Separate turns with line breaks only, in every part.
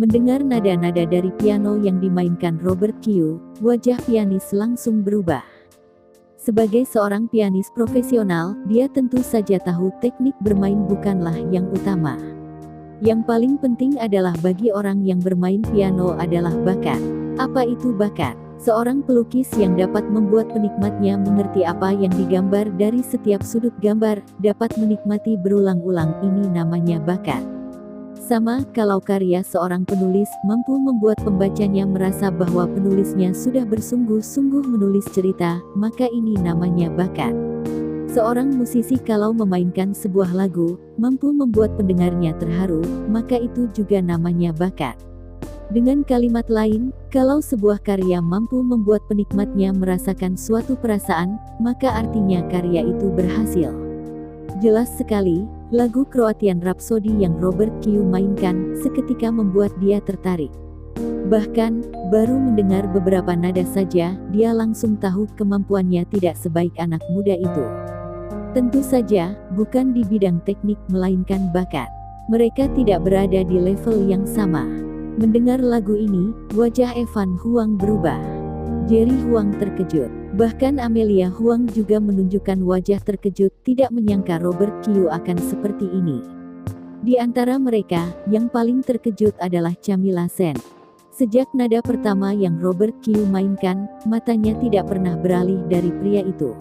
Mendengar nada-nada dari piano yang dimainkan Robert Kiyoo, wajah pianis langsung berubah. Sebagai seorang pianis profesional, dia tentu saja tahu teknik bermain bukanlah yang utama. Yang paling penting adalah bagi orang yang bermain piano adalah bakat. Apa itu bakat? Seorang pelukis yang dapat membuat penikmatnya mengerti apa yang digambar dari setiap sudut gambar, dapat menikmati berulang-ulang, ini namanya bakat. Sama, kalau karya seorang penulis mampu membuat pembacanya merasa bahwa penulisnya sudah bersungguh-sungguh menulis cerita, maka ini namanya bakat. Seorang musisi kalau memainkan sebuah lagu, mampu membuat pendengarnya terharu, maka itu juga namanya bakat. Dengan kalimat lain, kalau sebuah karya mampu membuat penikmatnya merasakan suatu perasaan, maka artinya karya itu berhasil. Jelas sekali, lagu Croatian Rhapsody yang Robert Kiyoo mainkan, seketika membuat dia tertarik. Bahkan, baru mendengar beberapa nada saja, dia langsung tahu kemampuannya tidak sebaik anak muda itu. Tentu saja, bukan di bidang teknik melainkan bakat. Mereka tidak berada di level yang sama. Mendengar lagu ini, wajah Evan Huang berubah. Jerry Huang terkejut. Bahkan Amelia Huang juga menunjukkan wajah terkejut, tidak menyangka Robert Kiyoo akan seperti ini. Di antara mereka, yang paling terkejut adalah Camilla Sen. Sejak nada pertama yang Robert Kiyoo mainkan, matanya tidak pernah beralih dari pria itu.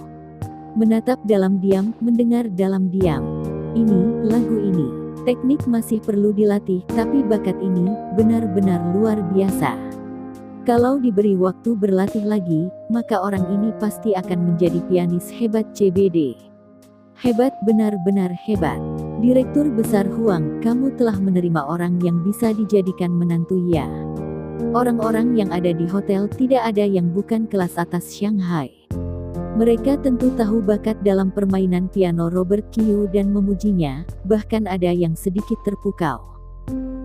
Menatap dalam diam, mendengar dalam diam. Ini, lagu ini. Teknik masih perlu dilatih, tapi bakat ini, benar-benar luar biasa. Kalau diberi waktu berlatih lagi, maka orang ini pasti akan menjadi pianis hebat CBD. Hebat, benar-benar hebat. Direktur Besar Huang, kamu telah menerima orang yang bisa dijadikan menantu ya. Orang-orang yang ada di hotel tidak ada yang bukan kelas atas Shanghai. Mereka tentu tahu bakat dalam permainan piano Robert Kiyoo dan memujinya, bahkan ada yang sedikit terpukau.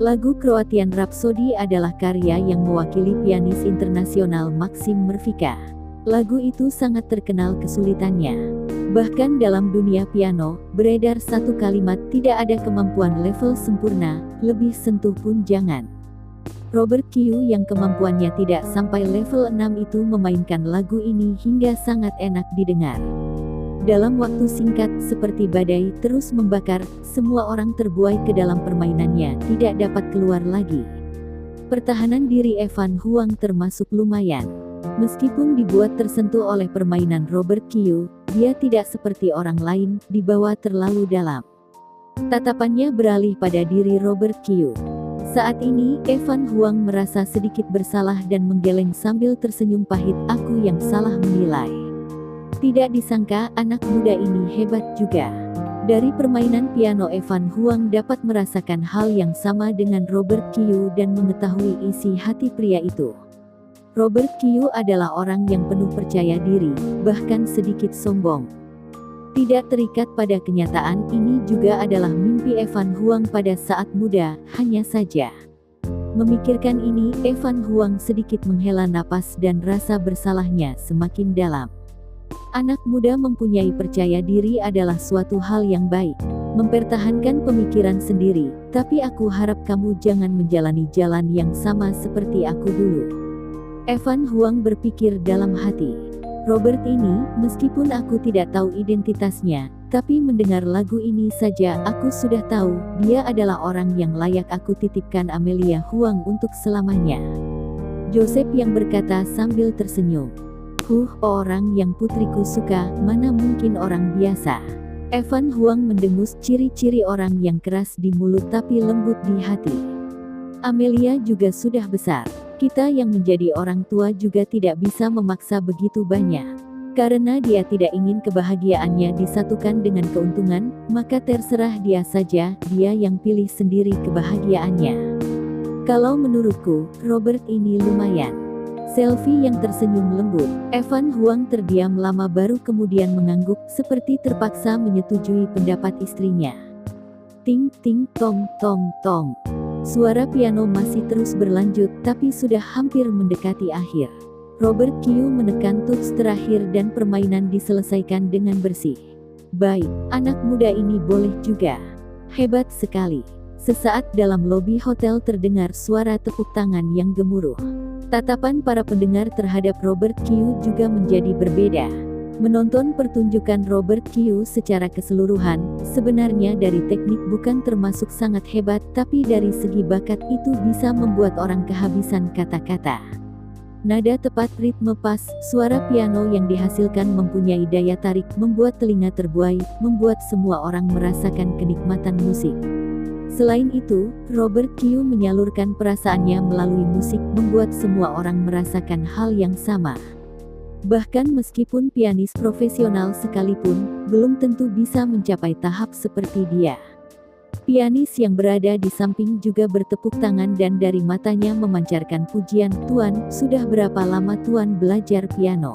Lagu Croatian Rhapsody adalah karya yang mewakili pianis internasional Maxim Mrvica. Lagu itu sangat terkenal kesulitannya. Bahkan dalam dunia piano, beredar satu kalimat, tidak ada kemampuan level sempurna, lebih sentuh pun jangan. Robert Kiyoo yang kemampuannya tidak sampai level 6 itu memainkan lagu ini hingga sangat enak didengar. Dalam waktu singkat, seperti badai terus membakar, semua orang terbuai ke dalam permainannya, tidak dapat keluar lagi. Pertahanan diri Evan Huang termasuk lumayan. Meskipun dibuat tersentuh oleh permainan Robert Kiyoo, dia tidak seperti orang lain, dibawa terlalu dalam. Tatapannya beralih pada diri Robert Kiyoo. Saat ini, Evan Huang merasa sedikit bersalah dan menggeleng sambil tersenyum pahit, aku yang salah menilai. Tidak disangka, anak muda ini hebat juga. Dari permainan piano Evan Huang dapat merasakan hal yang sama dengan Robert Kiyoo dan mengetahui isi hati pria itu. Robert Kiyoo adalah orang yang penuh percaya diri, bahkan sedikit sombong. Tidak terikat pada kenyataan, ini juga adalah mimpi Evan Huang pada saat muda, hanya saja. Memikirkan ini, Evan Huang sedikit menghela napas dan rasa bersalahnya semakin dalam. Anak muda mempunyai percaya diri adalah suatu hal yang baik. Mempertahankan pemikiran sendiri, tapi aku harap kamu jangan menjalani jalan yang sama seperti aku dulu. Evan Huang berpikir dalam hati. Robert ini, meskipun aku tidak tahu identitasnya, tapi mendengar lagu ini saja aku sudah tahu, dia adalah orang yang layak aku titipkan Amelia Huang untuk selamanya. Joseph yang berkata sambil tersenyum. Orang yang putriku suka, mana mungkin orang biasa. Evan Huang mendengus ciri-ciri orang yang keras di mulut tapi lembut di hati. Amelia juga sudah besar. Kita yang menjadi orang tua juga tidak bisa memaksa begitu banyak. Karena dia tidak ingin kebahagiaannya disatukan dengan keuntungan, maka terserah dia saja, dia yang pilih sendiri kebahagiaannya. Kalau menurutku, Robert ini lumayan. Selfie yang tersenyum lembut. Evan Huang terdiam lama baru kemudian mengangguk, seperti terpaksa menyetujui pendapat istrinya. Ting ting tong tong tong. Suara piano masih terus berlanjut, tapi sudah hampir mendekati akhir. Robert Kiyoo menekan tuts terakhir dan permainan diselesaikan dengan bersih. Baik, anak muda ini boleh juga. Hebat sekali. Sesaat dalam lobi hotel terdengar suara tepuk tangan yang gemuruh. Tatapan para pendengar terhadap Robert Kiyoo juga menjadi berbeda. Menonton pertunjukan Robert Kiyoo secara keseluruhan, sebenarnya dari teknik bukan termasuk sangat hebat, tapi dari segi bakat itu bisa membuat orang kehabisan kata-kata. Nada tepat, ritme pas, suara piano yang dihasilkan mempunyai daya tarik, membuat telinga terbuai, membuat semua orang merasakan kenikmatan musik. Selain itu, Robert Kiyoo menyalurkan perasaannya melalui musik, membuat semua orang merasakan hal yang sama. Bahkan meskipun pianis profesional sekalipun, belum tentu bisa mencapai tahap seperti dia. Pianis yang berada di samping juga bertepuk tangan dan dari matanya memancarkan pujian, "Tuan, sudah berapa lama Tuan belajar piano?"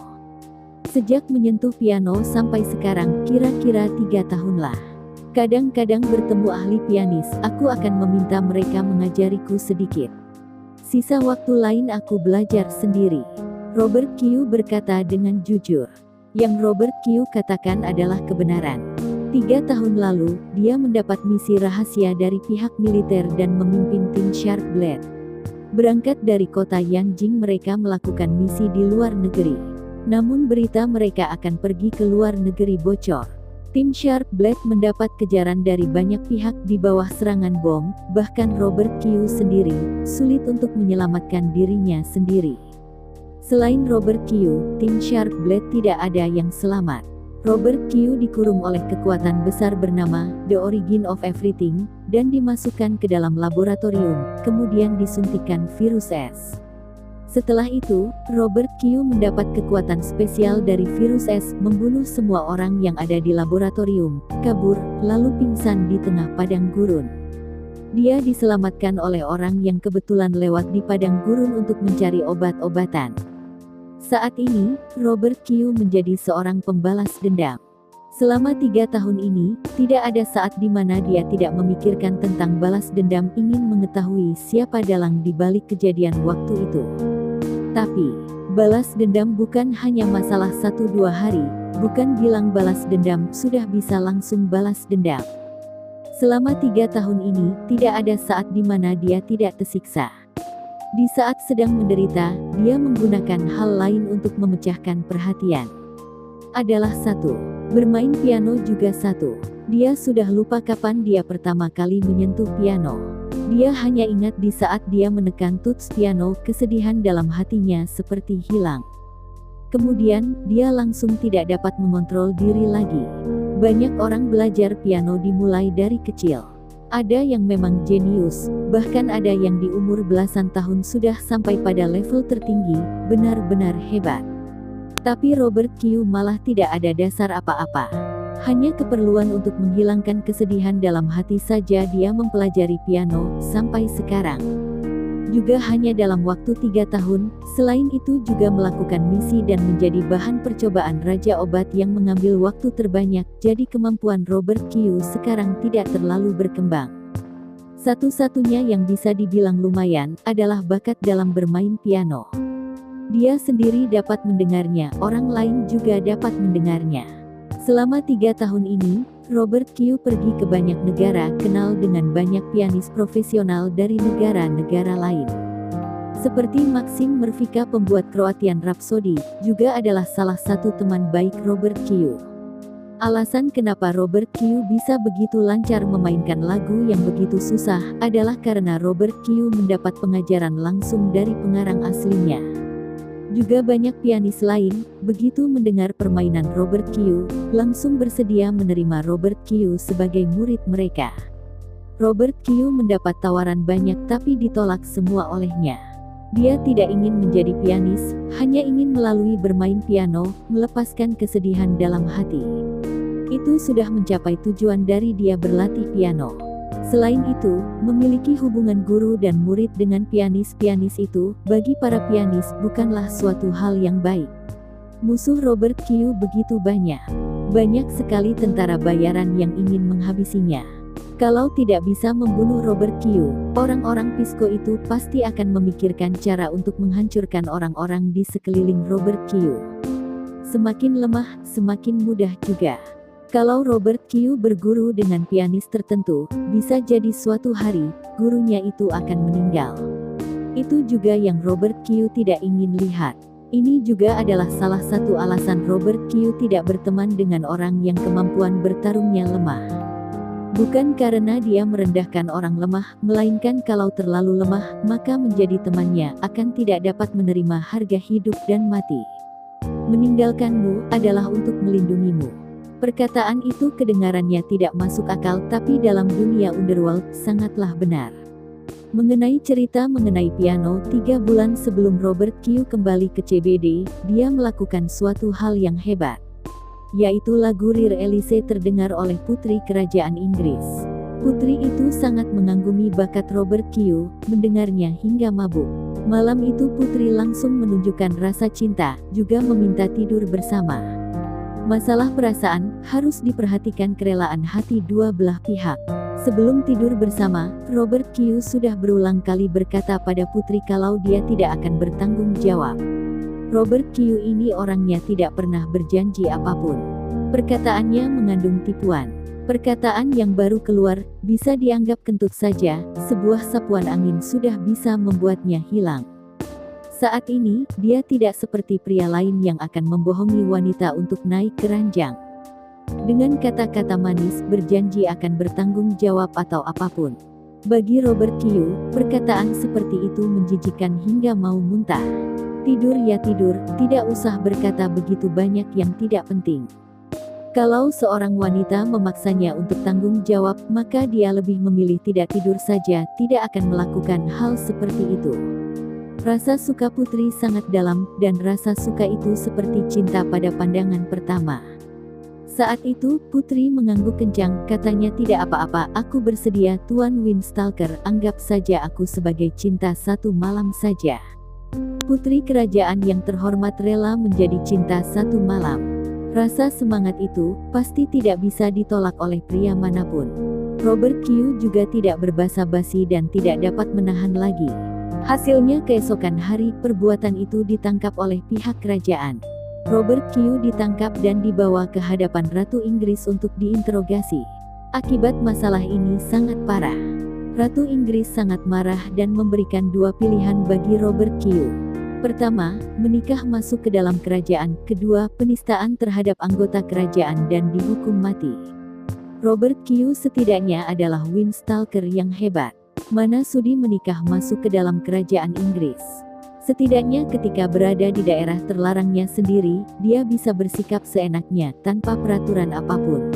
"Sejak menyentuh piano sampai sekarang, kira-kira 3 tahun lah. Kadang-kadang bertemu ahli pianis, aku akan meminta mereka mengajariku sedikit. Sisa waktu lain aku belajar sendiri." Robert Kiyoo berkata dengan jujur. Yang Robert Kiyoo katakan adalah kebenaran. 3 tahun lalu, dia mendapat misi rahasia dari pihak militer dan memimpin tim Sharp Blade. Berangkat dari kota Yanjing, mereka melakukan misi di luar negeri. Namun berita mereka akan pergi ke luar negeri bocor. Tim Sharp Blade mendapat kejaran dari banyak pihak di bawah serangan bom, bahkan Robert Kiyoo sendiri sulit untuk menyelamatkan dirinya sendiri. Selain Robert Kiyoo, tim Sharp Blade tidak ada yang selamat. Robert Kiyoo dikurung oleh kekuatan besar bernama The Origin of Everything, dan dimasukkan ke dalam laboratorium, kemudian disuntikkan virus S. Setelah itu, Robert Kiyoo mendapat kekuatan spesial dari virus S, membunuh semua orang yang ada di laboratorium, kabur, lalu pingsan di tengah padang gurun. Dia diselamatkan oleh orang yang kebetulan lewat di padang gurun untuk mencari obat-obatan. Saat ini, Robert Kiyoo menjadi seorang pembalas dendam. Selama 3 tahun ini, tidak ada saat di mana dia tidak memikirkan tentang balas dendam, ingin mengetahui siapa dalang di balik kejadian waktu itu. Tapi, balas dendam bukan hanya masalah 1-2 hari, bukan bilang balas dendam sudah bisa langsung balas dendam. Selama 3 tahun ini, tidak ada saat di mana dia tidak tersiksa. Di saat sedang menderita, dia menggunakan hal lain untuk memecahkan perhatian. Adalah 1. Bermain piano juga 1. Dia sudah lupa kapan dia pertama kali menyentuh piano. Dia hanya ingat di saat dia menekan tuts piano, kesedihan dalam hatinya seperti hilang. Kemudian, dia langsung tidak dapat mengontrol diri lagi. Banyak orang belajar piano dimulai dari kecil. Ada yang memang jenius, bahkan ada yang di umur belasan tahun sudah sampai pada level tertinggi, benar-benar hebat. Tapi Robert Kiyoo malah tidak ada dasar apa-apa. Hanya keperluan untuk menghilangkan kesedihan dalam hati saja dia mempelajari piano, sampai sekarang. Juga hanya dalam waktu 3 tahun, selain itu juga melakukan misi dan menjadi bahan percobaan Raja Obat yang mengambil waktu terbanyak, jadi kemampuan Robert Kiyoo sekarang tidak terlalu berkembang. Satu-satunya yang bisa dibilang lumayan, adalah bakat dalam bermain piano. Dia sendiri dapat mendengarnya, orang lain juga dapat mendengarnya. Selama 3 tahun ini, Robert Kiyoo pergi ke banyak negara, kenal dengan banyak pianis profesional dari negara-negara lain. Seperti Maxim Mrvika, pembuat Croatian Rhapsody, juga adalah salah satu teman baik Robert Kiyoo. Alasan kenapa Robert Kiyoo bisa begitu lancar memainkan lagu yang begitu susah, adalah karena Robert Kiyoo mendapat pengajaran langsung dari pengarang aslinya. Juga banyak pianis lain, begitu mendengar permainan Robert Kiyoo, langsung bersedia menerima Robert Kiyoo sebagai murid mereka. Robert Kiyoo mendapat tawaran banyak tapi ditolak semua olehnya. Dia tidak ingin menjadi pianis, hanya ingin melalui bermain piano, melepaskan kesedihan dalam hati. Itu sudah mencapai tujuan dari dia berlatih piano. Selain itu, memiliki hubungan guru dan murid dengan pianis-pianis itu, bagi para pianis bukanlah suatu hal yang baik. Musuh Robert Kiyoo begitu banyak. Banyak sekali tentara bayaran yang ingin menghabisinya. Kalau tidak bisa membunuh Robert Kiyoo, orang-orang Pisco itu pasti akan memikirkan cara untuk menghancurkan orang-orang di sekeliling Robert Kiyoo. Semakin lemah, semakin mudah juga. Kalau Robert Kiyu berguru dengan pianis tertentu, bisa jadi suatu hari, gurunya itu akan meninggal. Itu juga yang Robert Kiyu tidak ingin lihat. Ini juga adalah salah satu alasan Robert Kiyu tidak berteman dengan orang yang kemampuan bertarungnya lemah. Bukan karena dia merendahkan orang lemah, melainkan kalau terlalu lemah, maka menjadi temannya akan tidak dapat menerima harga hidup dan mati. Meninggalkanmu adalah untuk melindungimu. Perkataan itu kedengarannya tidak masuk akal, tapi dalam dunia underworld sangatlah benar. Mengenai cerita mengenai piano, 3 bulan sebelum Robert Kiyu kembali ke CBD, dia melakukan suatu hal yang hebat. Yaitu lagu Rire Elise terdengar oleh putri kerajaan Inggris. Putri itu sangat mengagumi bakat Robert Kiyu, mendengarnya hingga mabuk. Malam itu putri langsung menunjukkan rasa cinta, juga meminta tidur bersama. Masalah perasaan harus diperhatikan kerelaan hati dua belah pihak. Sebelum tidur bersama, Robert Kiyu sudah berulang kali berkata pada putri kalau dia tidak akan bertanggung jawab. Robert Kiyu ini orangnya tidak pernah berjanji apapun. Perkataannya mengandung tipuan. Perkataan yang baru keluar, bisa dianggap kentut saja, sebuah sapuan angin sudah bisa membuatnya hilang. Saat ini, dia tidak seperti pria lain yang akan membohongi wanita untuk naik ke ranjang. Dengan kata-kata manis, berjanji akan bertanggung jawab atau apapun. Bagi Robert Kiyu, perkataan seperti itu menjijikkan hingga mau muntah. Tidur ya tidur, tidak usah berkata begitu banyak yang tidak penting. Kalau seorang wanita memaksanya untuk tanggung jawab, maka dia lebih memilih tidak tidur saja, tidak akan melakukan hal seperti itu. Rasa suka putri sangat dalam, dan rasa suka itu seperti cinta pada pandangan pertama. Saat itu, putri mengangguk kencang, katanya tidak apa-apa, aku bersedia Tuan Windstalker, anggap saja aku sebagai cinta satu malam saja. Putri kerajaan yang terhormat rela menjadi cinta satu malam. Rasa semangat itu, pasti tidak bisa ditolak oleh pria manapun. Robert Kiyu juga tidak berbasa-basi dan tidak dapat menahan lagi. Hasilnya keesokan hari, perbuatan itu ditangkap oleh pihak kerajaan. Robert Kiyu ditangkap dan dibawa ke hadapan Ratu Inggris untuk diinterogasi. Akibat masalah ini sangat parah. Ratu Inggris sangat marah dan memberikan 2 pilihan bagi Robert Kiyu. Pertama, menikah masuk ke dalam kerajaan. Kedua, penistaan terhadap anggota kerajaan dan dihukum mati. Robert Kiyu setidaknya adalah Windstalker yang hebat. Mana sudi menikah masuk ke dalam kerajaan Inggris. Setidaknya ketika berada di daerah terlarangnya sendiri, dia bisa bersikap seenaknya, tanpa peraturan apapun.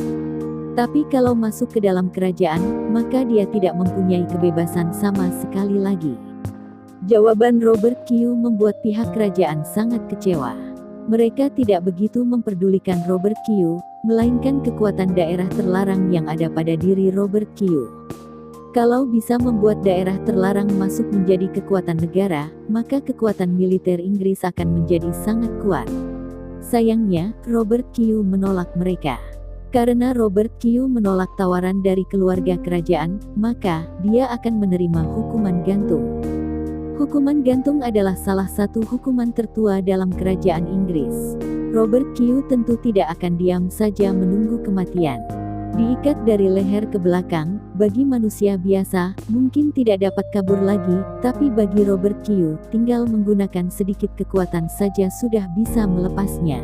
Tapi kalau masuk ke dalam kerajaan, maka dia tidak mempunyai kebebasan sama sekali lagi. Jawaban Robert Kiyu membuat pihak kerajaan sangat kecewa. Mereka tidak begitu memperdulikan Robert Kiyu, melainkan kekuatan daerah terlarang yang ada pada diri Robert Kiyu. Kalau bisa membuat daerah terlarang masuk menjadi kekuatan negara, maka kekuatan militer Inggris akan menjadi sangat kuat. Sayangnya, Robert Kiyu menolak mereka. Karena Robert Kiyu menolak tawaran dari keluarga kerajaan, maka dia akan menerima hukuman gantung. Hukuman gantung adalah salah satu hukuman tertua dalam kerajaan Inggris. Robert Kiyu tentu tidak akan diam saja menunggu kematian. Diikat dari leher ke belakang, bagi manusia biasa, mungkin tidak dapat kabur lagi, tapi bagi Robert Kiyu, tinggal menggunakan sedikit kekuatan saja sudah bisa melepasnya.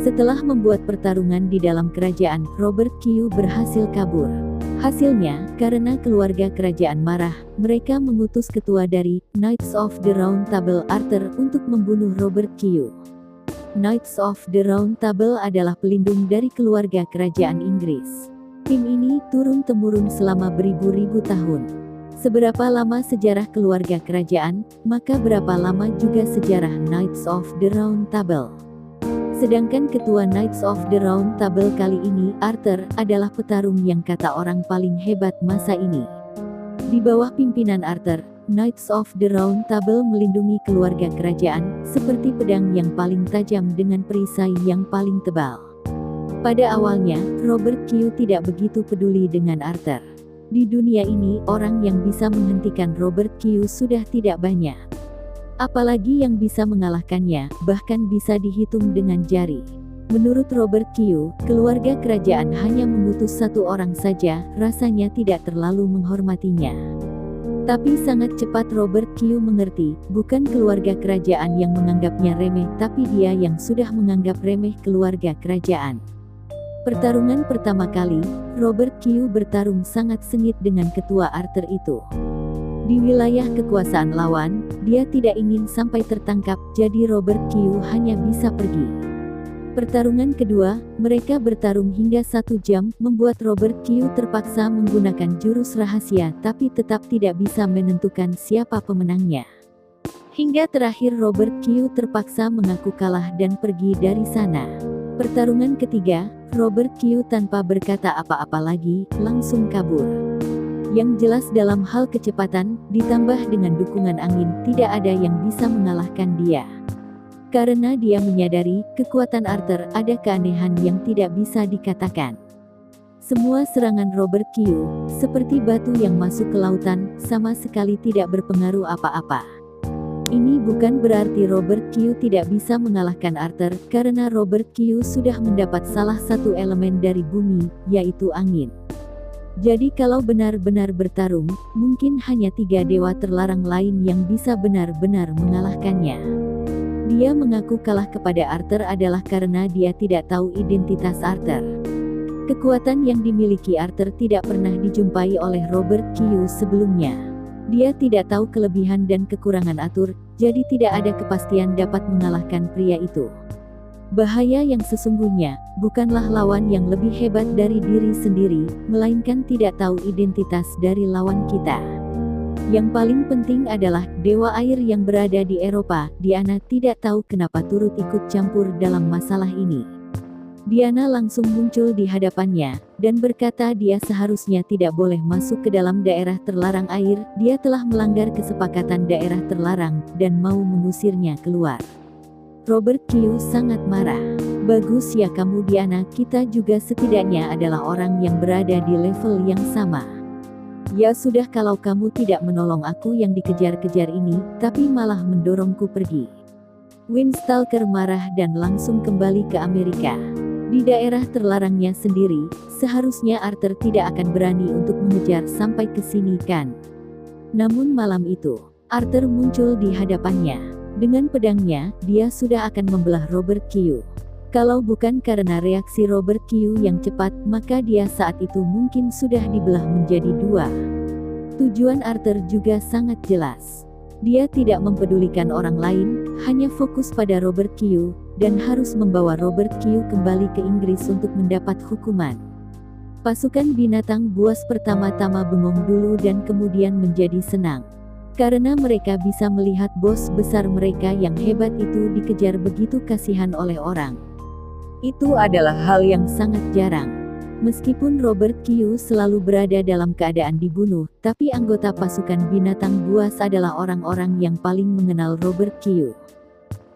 Setelah membuat pertarungan di dalam kerajaan, Robert Kiyu berhasil kabur. Hasilnya, karena keluarga kerajaan marah, mereka mengutus ketua dari Knights of the Round Table Arthur untuk membunuh Robert Kiyu. Knights of the Round Table adalah pelindung dari keluarga kerajaan Inggris. Tim ini turun-temurun selama beribu-ribu tahun. Seberapa lama sejarah keluarga kerajaan, maka berapa lama juga sejarah Knights of the Round Table. Sedangkan ketua Knights of the Round Table kali ini, Arthur, adalah petarung yang kata orang paling hebat masa ini. Di bawah pimpinan Arthur, Knights of the Round Table melindungi keluarga kerajaan, seperti pedang yang paling tajam dengan perisai yang paling tebal. Pada awalnya, Robert Kiyu tidak begitu peduli dengan Arthur. Di dunia ini, orang yang bisa menghentikan Robert Kiyu sudah tidak banyak. Apalagi yang bisa mengalahkannya, bahkan bisa dihitung dengan jari. Menurut Robert Q, keluarga kerajaan hanya mengutus satu orang saja, rasanya tidak terlalu menghormatinya. Tapi sangat cepat Robert Q mengerti, bukan keluarga kerajaan yang menganggapnya remeh, tapi dia yang sudah menganggap remeh keluarga kerajaan. Pertarungan pertama kali, Robert Q bertarung sangat sengit dengan ketua Arthur itu. Di wilayah kekuasaan lawan, dia tidak ingin sampai tertangkap, jadi Robert Q hanya bisa pergi. Pertarungan kedua, mereka bertarung hingga 1 jam, membuat Robert Q terpaksa menggunakan jurus rahasia tapi tetap tidak bisa menentukan siapa pemenangnya. Hingga terakhir Robert Q terpaksa mengaku kalah dan pergi dari sana. Pertarungan ketiga, Robert Q tanpa berkata apa-apa lagi, langsung kabur. Yang jelas dalam hal kecepatan, ditambah dengan dukungan angin, tidak ada yang bisa mengalahkan dia. Karena dia menyadari, kekuatan Arthur, ada keanehan yang tidak bisa dikatakan. Semua serangan Robert Q, seperti batu yang masuk ke lautan, sama sekali tidak berpengaruh apa-apa. Ini bukan berarti Robert Q tidak bisa mengalahkan Arthur, karena Robert Q sudah mendapat salah satu elemen dari bumi, yaitu angin. Jadi kalau benar-benar bertarung, mungkin hanya 3 dewa terlarang lain yang bisa benar-benar mengalahkannya. Dia mengaku kalah kepada Arthur adalah karena dia tidak tahu identitas Arthur. Kekuatan yang dimiliki Arthur tidak pernah dijumpai oleh Robert Q sebelumnya. Dia tidak tahu kelebihan dan kekurangan Arthur, jadi tidak ada kepastian dapat mengalahkan pria itu. Bahaya yang sesungguhnya, bukanlah lawan yang lebih hebat dari diri sendiri, melainkan tidak tahu identitas dari lawan kita. Yang paling penting adalah, dewa air yang berada di Eropa, Diana tidak tahu kenapa turut ikut campur dalam masalah ini. Diana langsung muncul di hadapannya, dan berkata dia seharusnya tidak boleh masuk ke dalam daerah terlarang air, dia telah melanggar kesepakatan daerah terlarang, dan mau mengusirnya keluar. Robert Q sangat marah. Bagus ya kamu Diana, kita juga setidaknya adalah orang yang berada di level yang sama. Ya sudah kalau kamu tidak menolong aku yang dikejar-kejar ini, tapi malah mendorongku pergi. Windstalker marah dan langsung kembali ke Amerika. Di daerah terlarangnya sendiri, seharusnya Arthur tidak akan berani untuk mengejar sampai ke sini kan. Namun malam itu, Arthur muncul di hadapannya. Dengan pedangnya, dia sudah akan membelah Robert Q. Kalau bukan karena reaksi Robert Q yang cepat, maka dia saat itu mungkin sudah dibelah menjadi 2. Tujuan Arthur juga sangat jelas. Dia tidak mempedulikan orang lain, hanya fokus pada Robert Q, dan harus membawa Robert Q kembali ke Inggris untuk mendapat hukuman. Pasukan binatang buas pertama-tama bengong dulu dan kemudian menjadi senang. Karena mereka bisa melihat bos besar mereka yang hebat itu dikejar begitu kasihan oleh orang. Itu adalah hal yang sangat jarang. Meskipun Robert Q selalu berada dalam keadaan dibunuh, tapi anggota pasukan binatang buas adalah orang-orang yang paling mengenal Robert Q.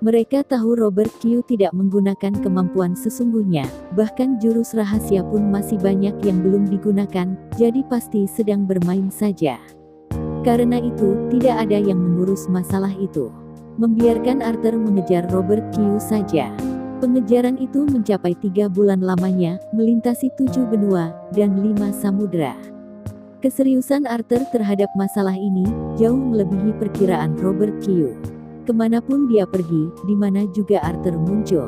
Mereka tahu Robert Q tidak menggunakan kemampuan sesungguhnya, bahkan jurus rahasia pun masih banyak yang belum digunakan, jadi pasti sedang bermain saja. Karena itu, tidak ada yang mengurus masalah itu. Membiarkan Arthur mengejar Robert Q saja. Pengejaran itu mencapai 3 bulan lamanya, melintasi 7 benua, dan 5 samudera. Keseriusan Arthur terhadap masalah ini, jauh melebihi perkiraan Robert Q. Kemanapun dia pergi, di mana juga Arthur muncul.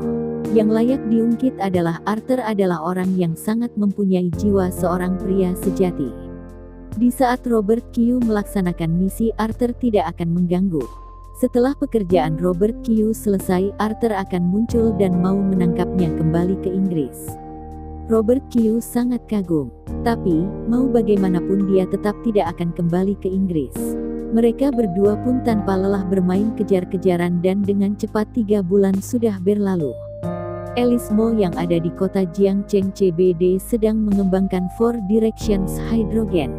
Yang layak diungkit adalah Arthur adalah orang yang sangat mempunyai jiwa seorang pria sejati. Di saat Robert Q melaksanakan misi, Arthur tidak akan mengganggu. Setelah pekerjaan Robert Q selesai, Arthur akan muncul dan mau menangkapnya kembali ke Inggris. Robert Q sangat kagum. Tapi, mau bagaimanapun dia tetap tidak akan kembali ke Inggris. Mereka berdua pun tanpa lelah bermain kejar-kejaran dan dengan cepat 3 bulan sudah berlalu. Alice Mo yang ada di kota Jiangcheng CBD sedang mengembangkan 4 Directions Hydrogen.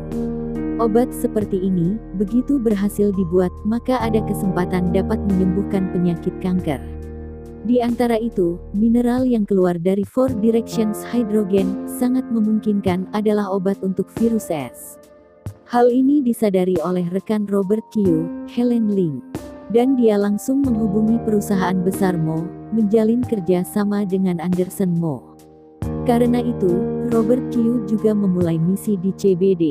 Obat seperti ini, begitu berhasil dibuat, maka ada kesempatan dapat menyembuhkan penyakit kanker. Di antara itu, mineral yang keluar dari 4 Directions Hydrogen, sangat memungkinkan adalah obat untuk virus S. Hal ini disadari oleh rekan Robert Q, Helen Ling. Dan dia langsung menghubungi perusahaan besar Mo, menjalin kerja sama dengan Anderson Mo. Karena itu, Robert Kyu juga memulai misi di CBD.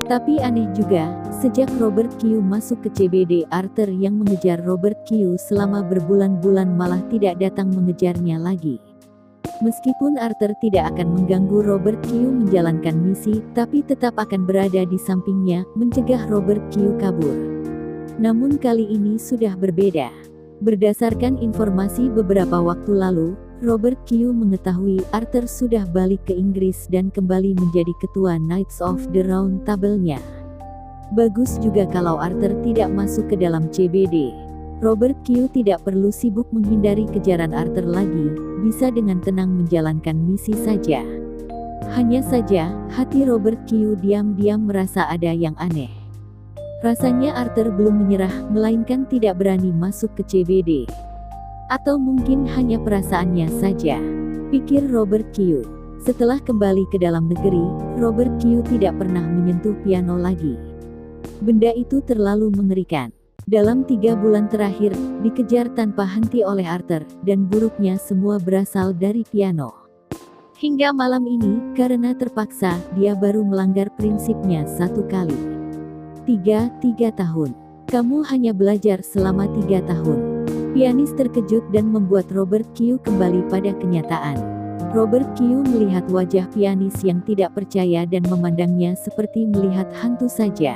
Tapi aneh juga, sejak Robert Kyu masuk ke CBD, Arthur yang mengejar Robert Kyu selama berbulan-bulan malah tidak datang mengejarnya lagi. Meskipun Arthur tidak akan mengganggu Robert Kyu menjalankan misi, tapi tetap akan berada di sampingnya, mencegah Robert Kyu kabur. Namun kali ini sudah berbeda. Berdasarkan informasi beberapa waktu lalu, Robert Kyu mengetahui Arthur sudah balik ke Inggris dan kembali menjadi ketua Knights of the Round Table-nya. Bagus juga kalau Arthur tidak masuk ke dalam CBD. Robert Kyu tidak perlu sibuk menghindari kejaran Arthur lagi, bisa dengan tenang menjalankan misi saja. Hanya saja, hati Robert Kyu diam-diam merasa ada yang aneh. Rasanya Arthur belum menyerah, melainkan tidak berani masuk ke CBD. Atau mungkin hanya perasaannya saja, pikir Robert Kyu. Setelah kembali ke dalam negeri, Robert Kyu tidak pernah menyentuh piano lagi. Benda itu terlalu mengerikan. Dalam 3 bulan terakhir, dikejar tanpa henti oleh Arthur, dan buruknya semua berasal dari piano. Hingga malam ini, karena terpaksa, dia baru melanggar prinsipnya 1 kali. 3 tahun. Kamu hanya belajar selama 3 tahun. Pianis terkejut dan membuat Robert Kyu kembali pada kenyataan. Robert Kyu melihat wajah pianis yang tidak percaya dan memandangnya seperti melihat hantu saja.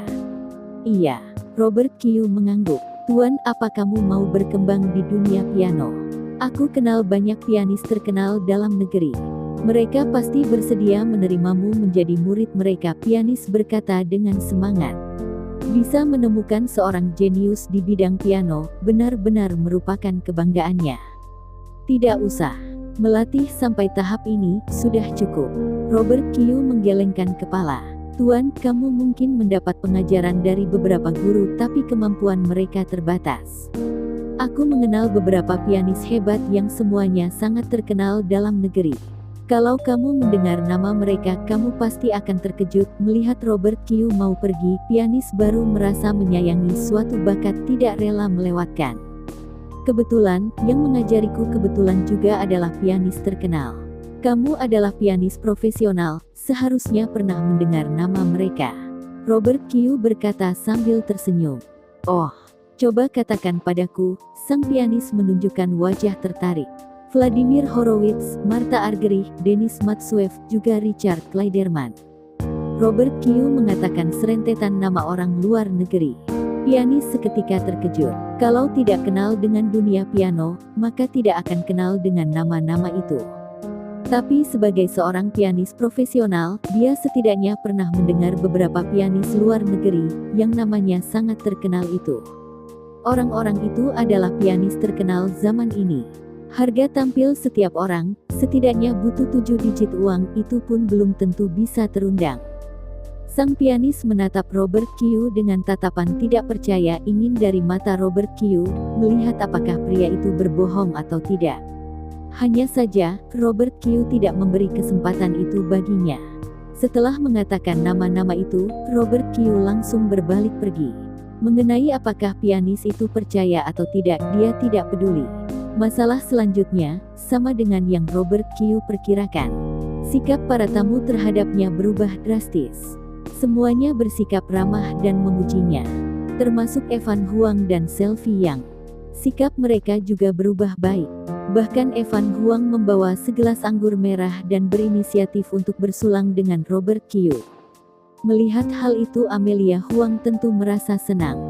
Iya, Robert Kyu mengangguk. Tuan, apa kamu mau berkembang di dunia piano? Aku kenal banyak pianis terkenal dalam negeri. Mereka pasti bersedia menerimamu menjadi murid mereka, pianis berkata dengan semangat. Bisa menemukan seorang jenius di bidang piano, benar-benar merupakan kebanggaannya. Tidak usah. Melatih sampai tahap ini, sudah cukup. Robert Kyu menggelengkan kepala. Tuan, kamu mungkin mendapat pengajaran dari beberapa guru, tapi kemampuan mereka terbatas. Aku mengenal beberapa pianis hebat yang semuanya sangat terkenal dalam negeri. Kalau kamu mendengar nama mereka, kamu pasti akan terkejut. Melihat Robert Kyu mau pergi, pianis baru merasa menyayangi suatu bakat tidak rela melewatkan. Kebetulan, yang mengajariku kebetulan juga adalah pianis terkenal. Kamu adalah pianis profesional, seharusnya pernah mendengar nama mereka. Robert Kyu berkata sambil tersenyum. Oh, coba katakan padaku, sang pianis menunjukkan wajah tertarik. Vladimir Horowitz, Martha Argerich, Denis Matsuev, juga Richard Clayderman. Robert Kyu mengatakan serentetan nama orang luar negeri. Pianis seketika terkejut. Kalau tidak kenal dengan dunia piano, maka tidak akan kenal dengan nama-nama itu. Tapi sebagai seorang pianis profesional, dia setidaknya pernah mendengar beberapa pianis luar negeri, yang namanya sangat terkenal itu. Orang-orang itu adalah pianis terkenal zaman ini. Harga tampil setiap orang, setidaknya butuh 7 digit uang, itu pun belum tentu bisa terundang. Sang pianis menatap Robert Kyu dengan tatapan tidak percaya, ingin dari mata Robert Kyu, melihat apakah pria itu berbohong atau tidak. Hanya saja, Robert Kyu tidak memberi kesempatan itu baginya. Setelah mengatakan nama-nama itu, Robert Kyu langsung berbalik pergi. Mengenai apakah pianis itu percaya atau tidak, dia tidak peduli. Masalah selanjutnya, sama dengan yang Robert Kyu perkirakan. Sikap para tamu terhadapnya berubah drastis. Semuanya bersikap ramah dan memujinya. Termasuk Evan Huang dan Selfie Yang. Sikap mereka juga berubah baik. Bahkan Evan Huang membawa segelas anggur merah dan berinisiatif untuk bersulang dengan Robert Kyu. Melihat hal itu, Amelia Huang tentu merasa senang.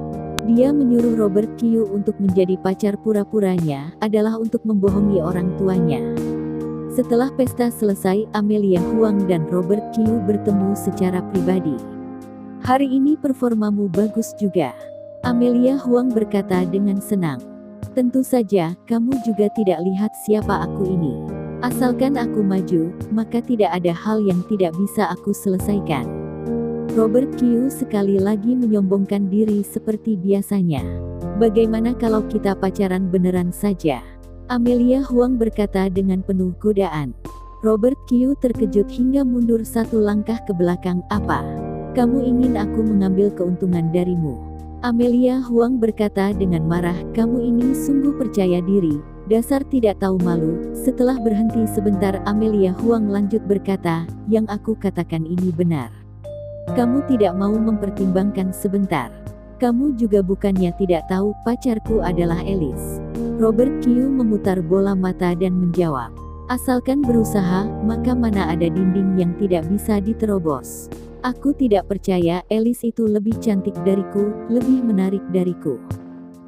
Dia menyuruh Robert Kyu untuk menjadi pacar pura-puranya, adalah untuk membohongi orang tuanya. Setelah pesta selesai, Amelia Huang dan Robert Kyu bertemu secara pribadi. Hari ini performamu bagus juga. Amelia Huang berkata dengan senang. Tentu saja, kamu juga tidak lihat siapa aku ini. Asalkan aku maju, maka tidak ada hal yang tidak bisa aku selesaikan. Robert Kyu sekali lagi menyombongkan diri seperti biasanya. Bagaimana kalau kita pacaran beneran saja? Amelia Huang berkata dengan penuh godaan. Robert Kyu terkejut hingga mundur 1 langkah ke belakang. Apa? Kamu ingin aku mengambil keuntungan darimu? Amelia Huang berkata dengan marah, "Kamu ini sungguh percaya diri, dasar tidak tahu malu." Setelah berhenti sebentar, Amelia Huang lanjut berkata, "Yang aku katakan ini benar. Kamu tidak mau mempertimbangkan sebentar. Kamu juga bukannya tidak tahu pacarku adalah Alice." Robert Kyu memutar bola mata dan menjawab, "Asalkan berusaha, maka mana ada dinding yang tidak bisa diterobos. Aku tidak percaya Alice itu lebih cantik dariku, lebih menarik dariku."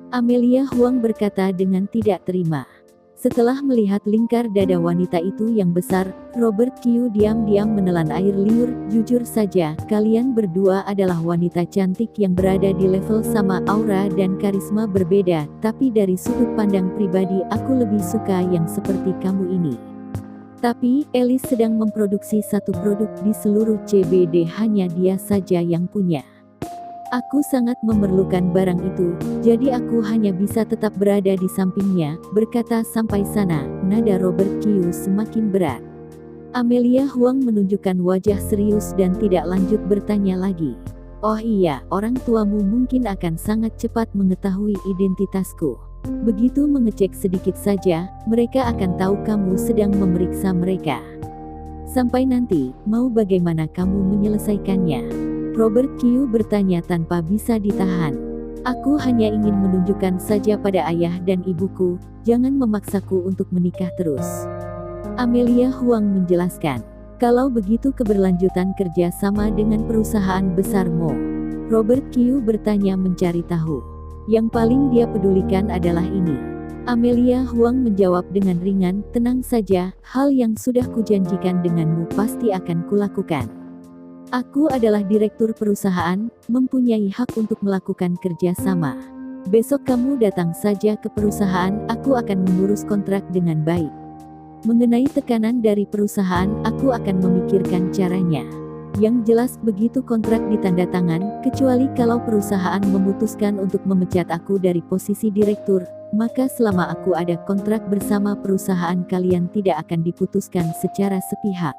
Amelia Huang berkata dengan tidak terima. Setelah melihat lingkar dada wanita itu yang besar, Robert Kyu diam-diam menelan air liur. "Jujur saja, kalian berdua adalah wanita cantik yang berada di level sama, aura dan karisma berbeda, tapi dari sudut pandang pribadi aku lebih suka yang seperti kamu ini. Tapi, Alice sedang memproduksi satu produk di seluruh CBD, hanya dia saja yang punya. Aku sangat memerlukan barang itu, jadi aku hanya bisa tetap berada di sampingnya." Berkata sampai sana, nada Robert Kyu semakin berat. Amelia Huang menunjukkan wajah serius dan tidak lanjut bertanya lagi. "Oh iya, orang tuamu mungkin akan sangat cepat mengetahui identitasku. Begitu mengecek sedikit saja, mereka akan tahu kamu sedang memeriksa mereka. Sampai nanti, mau bagaimana kamu menyelesaikannya?" Robert Kyu bertanya tanpa bisa ditahan. "Aku hanya ingin menunjukkan saja pada ayah dan ibuku, jangan memaksaku untuk menikah terus." Amelia Huang menjelaskan, "Kalau begitu keberlanjutan kerja sama dengan perusahaan besar Mo?" Robert Kyu bertanya mencari tahu. "Yang paling dia pedulikan adalah ini." Amelia Huang menjawab dengan ringan, "Tenang saja, hal yang sudah kujanjikan denganmu pasti akan kulakukan. Aku adalah direktur perusahaan, mempunyai hak untuk melakukan kerja sama. Besok kamu datang saja ke perusahaan, aku akan mengurus kontrak dengan baik. Mengenai tekanan dari perusahaan, aku akan memikirkan caranya. Yang jelas begitu kontrak ditandatangan, kecuali kalau perusahaan memutuskan untuk memecat aku dari posisi direktur, maka selama aku ada kontrak bersama perusahaan kalian tidak akan diputuskan secara sepihak."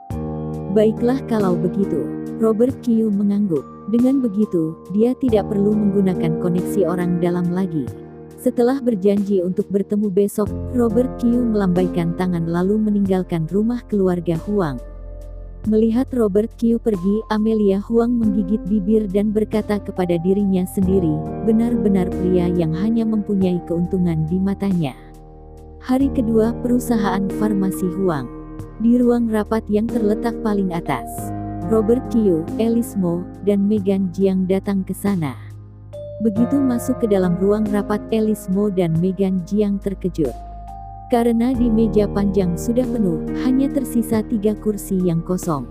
"Baiklah kalau begitu." Robert Kyu mengangguk. Dengan begitu, dia tidak perlu menggunakan koneksi orang dalam lagi. Setelah berjanji untuk bertemu besok, Robert Kyu melambaikan tangan lalu meninggalkan rumah keluarga Huang. Melihat Robert Kyu pergi, Amelia Huang menggigit bibir dan berkata kepada dirinya sendiri, benar-benar pria yang hanya mempunyai keuntungan di matanya. Hari kedua perusahaan farmasi Huang. Di ruang rapat yang terletak paling atas, Robert Kyu, Alice Mo, dan Megan Jiang datang ke sana. Begitu masuk ke dalam ruang rapat, Alice Mo dan Megan Jiang terkejut. Karena di meja panjang sudah penuh, hanya tersisa 3 kursi yang kosong.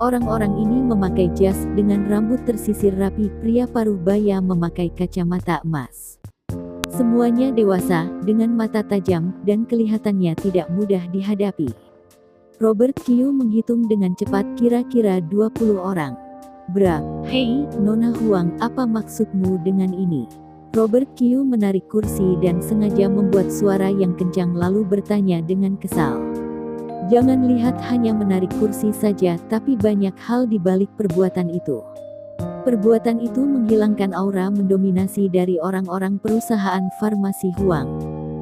Orang-orang ini memakai jas dengan rambut tersisir rapi, pria paruh baya memakai kacamata emas. Semuanya dewasa, dengan mata tajam, dan kelihatannya tidak mudah dihadapi. Robert Kyu menghitung dengan cepat, kira-kira 20 orang. "Hei, Nona Huang, apa maksudmu dengan ini?" Robert Kyu menarik kursi dan sengaja membuat suara yang kencang lalu bertanya dengan kesal. "Jangan lihat hanya menarik kursi saja, tapi banyak hal di balik perbuatan itu. Perbuatan itu menghilangkan aura mendominasi dari orang-orang perusahaan farmasi Huang."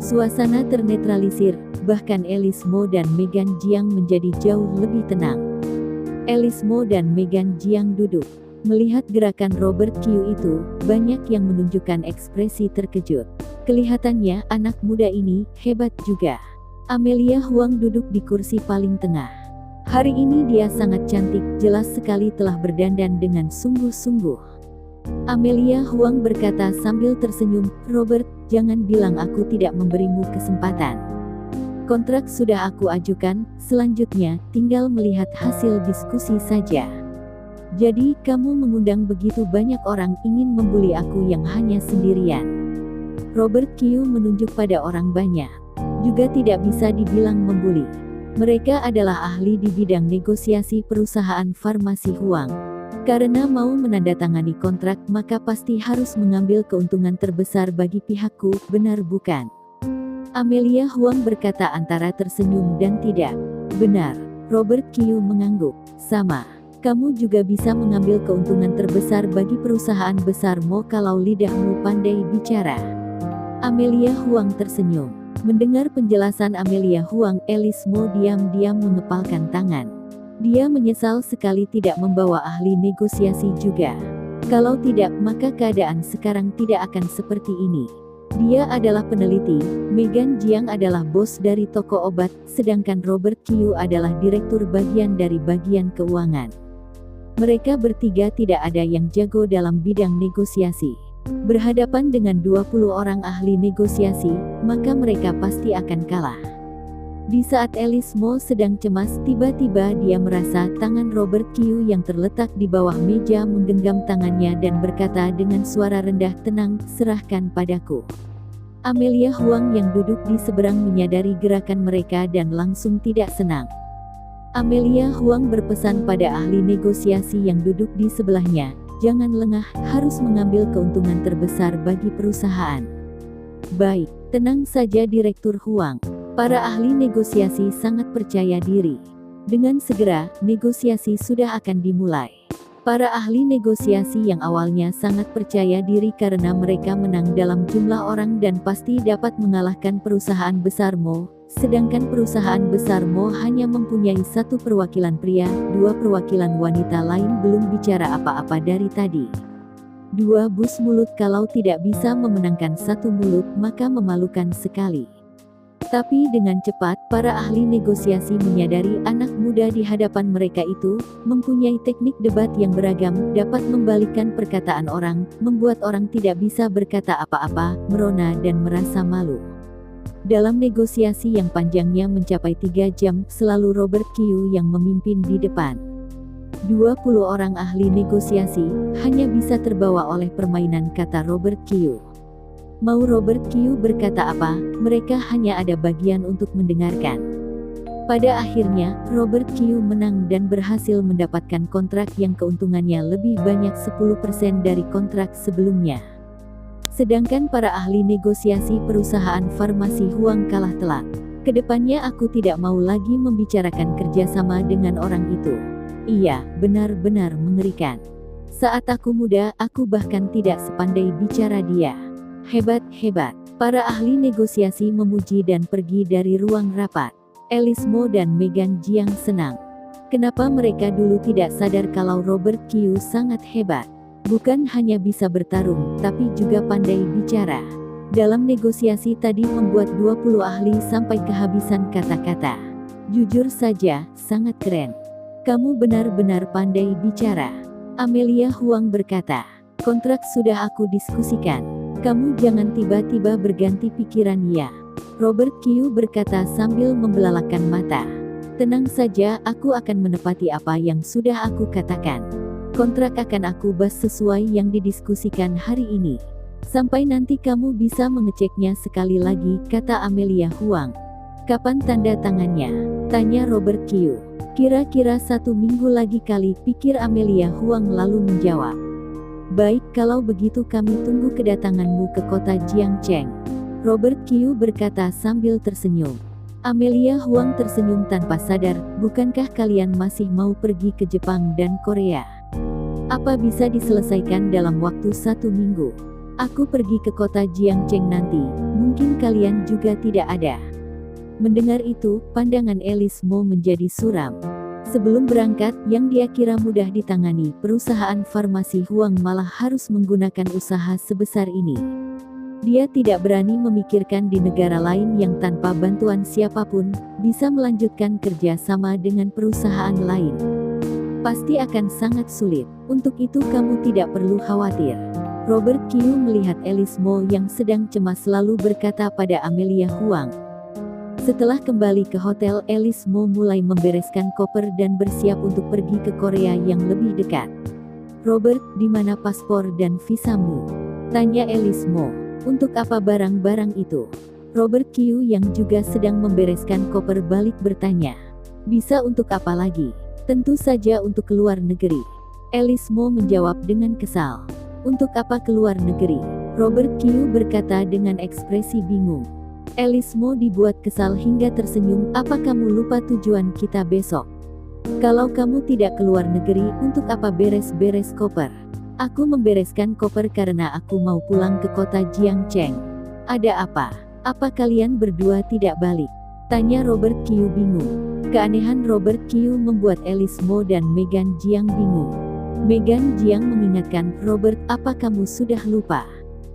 Suasana ternetralisir, bahkan Alice Mo dan Megan Jiang menjadi jauh lebih tenang. Alice Mo dan Megan Jiang duduk. Melihat gerakan Robert Kyu itu, banyak yang menunjukkan ekspresi terkejut. Kelihatannya anak muda ini hebat juga. Amelia Huang duduk di kursi paling tengah. Hari ini dia sangat cantik, jelas sekali telah berdandan dengan sungguh-sungguh. Amelia Huang berkata sambil tersenyum, "Robert, jangan bilang aku tidak memberimu kesempatan. Kontrak sudah aku ajukan, selanjutnya tinggal melihat hasil diskusi saja. Jadi kamu mengundang begitu banyak orang ingin membuli aku yang hanya sendirian." Robert Kyu menunjuk pada orang banyak. Juga tidak bisa dibilang membuli. Mereka adalah ahli di bidang negosiasi perusahaan farmasi Huang. Karena mau menandatangani kontrak, maka pasti harus mengambil keuntungan terbesar bagi pihakku, benar bukan? Amelia Huang berkata antara tersenyum dan tidak. "Benar." Robert Kyu mengangguk. "Sama. Kamu juga bisa mengambil keuntungan terbesar bagi perusahaan besar Mo kalau lidahmu pandai bicara. Amelia Huang tersenyum. Mendengar penjelasan Amelia Huang, Alice Mo diam-diam mengepalkan tangan. Dia menyesal sekali tidak membawa ahli negosiasi juga. Kalau tidak, maka keadaan sekarang tidak akan seperti ini. Dia adalah peneliti, Megan Jiang adalah bos dari toko obat, sedangkan Robert Kyu adalah direktur bagian dari bagian keuangan. Mereka bertiga tidak ada yang jago dalam bidang negosiasi. Berhadapan dengan 20 orang ahli negosiasi, maka mereka pasti akan kalah. Di saat Alice Mo sedang cemas, tiba-tiba dia merasa tangan Robert Kyu yang terletak di bawah meja menggenggam tangannya dan berkata dengan suara rendah, "Tenang, serahkan padaku." Amelia Huang yang duduk di seberang menyadari gerakan mereka dan langsung tidak senang. Amelia Huang berpesan pada ahli negosiasi yang duduk di sebelahnya, "Jangan lengah, harus mengambil keuntungan terbesar bagi perusahaan." "Baik, tenang saja Direktur Huang." Para ahli negosiasi sangat percaya diri. Dengan segera, negosiasi sudah akan dimulai. Para ahli negosiasi yang awalnya sangat percaya diri karena mereka menang dalam jumlah orang dan pasti dapat mengalahkan perusahaan besar Mo, sedangkan perusahaan besar Mo hanya mempunyai satu perwakilan pria, dua perwakilan wanita lain belum bicara apa-apa dari tadi. Dua bus mulut kalau tidak bisa memenangkan satu mulut maka memalukan sekali. Tapi dengan cepat, para ahli negosiasi menyadari anak muda di hadapan mereka itu mempunyai teknik debat yang beragam, dapat membalikkan perkataan orang, membuat orang tidak bisa berkata apa-apa, merona dan merasa malu. Dalam negosiasi yang panjangnya mencapai 3 jam, selalu Robert Kyu yang memimpin di depan. 20 orang ahli negosiasi hanya bisa terbawa oleh permainan kata Robert Kyu. Mau Robert Kyu berkata apa, mereka hanya ada bagian untuk mendengarkan. Pada akhirnya, Robert Kyu menang dan berhasil mendapatkan kontrak yang keuntungannya lebih banyak 10% dari kontrak sebelumnya. Sedangkan para ahli negosiasi perusahaan farmasi Huang kalah telak. Kedepannya aku tidak mau lagi membicarakan kerjasama dengan orang itu. Iya, benar-benar mengerikan. Saat aku muda, aku bahkan tidak sepandai bicara dia. Hebat, hebat. Para ahli negosiasi memuji dan pergi dari ruang rapat. Alice Mo dan Megan Jiang senang. Kenapa mereka dulu tidak sadar kalau Robert Kyu sangat hebat? Bukan hanya bisa bertarung, tapi juga pandai bicara. Dalam negosiasi tadi membuat 20 ahli sampai kehabisan kata-kata. Jujur saja, sangat keren. Kamu benar-benar pandai bicara. Amelia Huang berkata, "Kontrak sudah aku diskusikan. Kamu jangan tiba-tiba berganti pikiran ya." Robert Kyu berkata sambil membelalakan mata. "Tenang saja, aku akan menepati apa yang sudah aku katakan. Kontrak akan aku bahas sesuai yang didiskusikan hari ini. Sampai nanti kamu bisa mengeceknya sekali lagi," kata Amelia Huang. "Kapan tanda tangannya?" tanya Robert Kyu. "Kira-kira 1 minggu lagi kali," pikir Amelia Huang lalu menjawab. "Baik, kalau begitu kami tunggu kedatanganmu ke kota Jiangcheng." Robert Kyu berkata sambil tersenyum. Amelia Huang tersenyum tanpa sadar, "Bukankah kalian masih mau pergi ke Jepang dan Korea? Apa bisa diselesaikan dalam waktu 1 minggu? Aku pergi ke kota Jiangcheng nanti, mungkin kalian juga tidak ada." Mendengar itu, pandangan Alice Mo menjadi suram. Sebelum berangkat, yang dia kira mudah ditangani, perusahaan farmasi Huang malah harus menggunakan usaha sebesar ini. Dia tidak berani memikirkan di negara lain yang tanpa bantuan siapapun, bisa melanjutkan kerja sama dengan perusahaan lain. Pasti akan sangat sulit. Untuk itu kamu tidak perlu khawatir. Robert Kyu melihat Alice Mo yang sedang cemas lalu berkata pada Amelia Huang. Setelah kembali ke hotel, Alice Mo mulai membereskan koper dan bersiap untuk pergi ke Korea yang lebih dekat. "Robert, di mana paspor dan visamu?" tanya Alice Mo. "Untuk apa barang-barang itu?" Robert Kyu yang juga sedang membereskan koper balik bertanya. "Bisa untuk apa lagi? Tentu saja untuk keluar negeri." Alice Mo menjawab dengan kesal. "Untuk apa keluar negeri?" Robert Kyu berkata dengan ekspresi bingung. Alice Mo dibuat kesal hingga tersenyum. "Apa kamu lupa tujuan kita besok? Kalau kamu tidak keluar negeri, untuk apa beres-beres koper? Aku membereskan koper karena aku mau pulang ke kota Jiangcheng. Ada apa? Apa kalian berdua tidak balik? Tanya Robert Kyu bingung. Keanehan Robert Kyu membuat Alice Mo dan Megan Jiang bingung. Megan Jiang mengingatkan, Robert, apa kamu sudah lupa?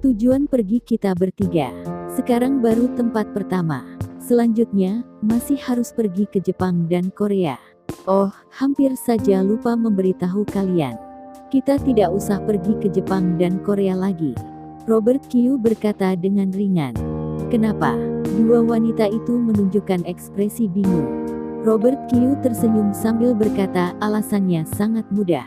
Tujuan pergi kita bertiga. Sekarang baru tempat pertama. Selanjutnya, masih harus pergi ke Jepang dan Korea. Oh, hampir saja lupa memberitahu kalian. Kita tidak usah pergi ke Jepang dan Korea lagi. Robert Kyu berkata dengan ringan. Kenapa? Dua wanita itu menunjukkan ekspresi bingung. Robert Kyu tersenyum sambil berkata, alasannya sangat mudah.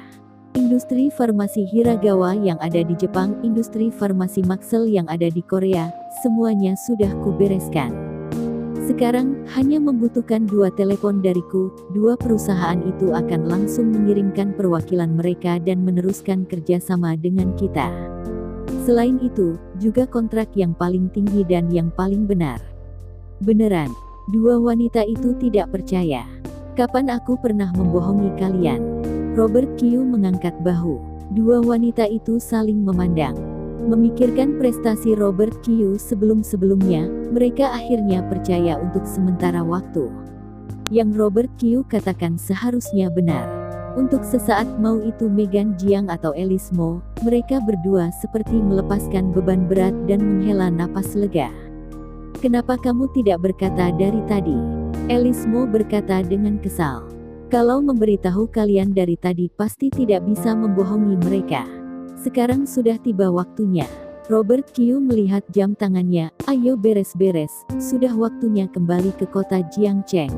Industri farmasi Hiragawa yang ada di Jepang, industri farmasi Maxell yang ada di Korea, semuanya sudah kubereskan. Sekarang, hanya membutuhkan 2 telepon dariku, 2 perusahaan itu akan langsung mengirimkan perwakilan mereka dan meneruskan kerjasama dengan kita. Selain itu, juga kontrak yang paling tinggi dan yang paling benar. Beneran, 2 wanita itu tidak percaya. Kapan aku pernah membohongi kalian? Robert Kyu mengangkat bahu. 2 wanita itu saling memandang. Memikirkan prestasi Robert Kyu sebelum-sebelumnya, mereka akhirnya percaya untuk sementara waktu. Yang Robert Kyu katakan seharusnya benar. Untuk sesaat, mau itu Megan Jiang atau Alice Mo, mereka berdua seperti melepaskan beban berat dan menghela napas lega. Kenapa kamu tidak berkata dari tadi? Alice Mo berkata dengan kesal. Kalau memberitahu kalian dari tadi pasti tidak bisa membohongi mereka. Sekarang sudah tiba waktunya. Robert Kyu melihat jam tangannya, ayo beres-beres, sudah waktunya kembali ke kota Jiangcheng.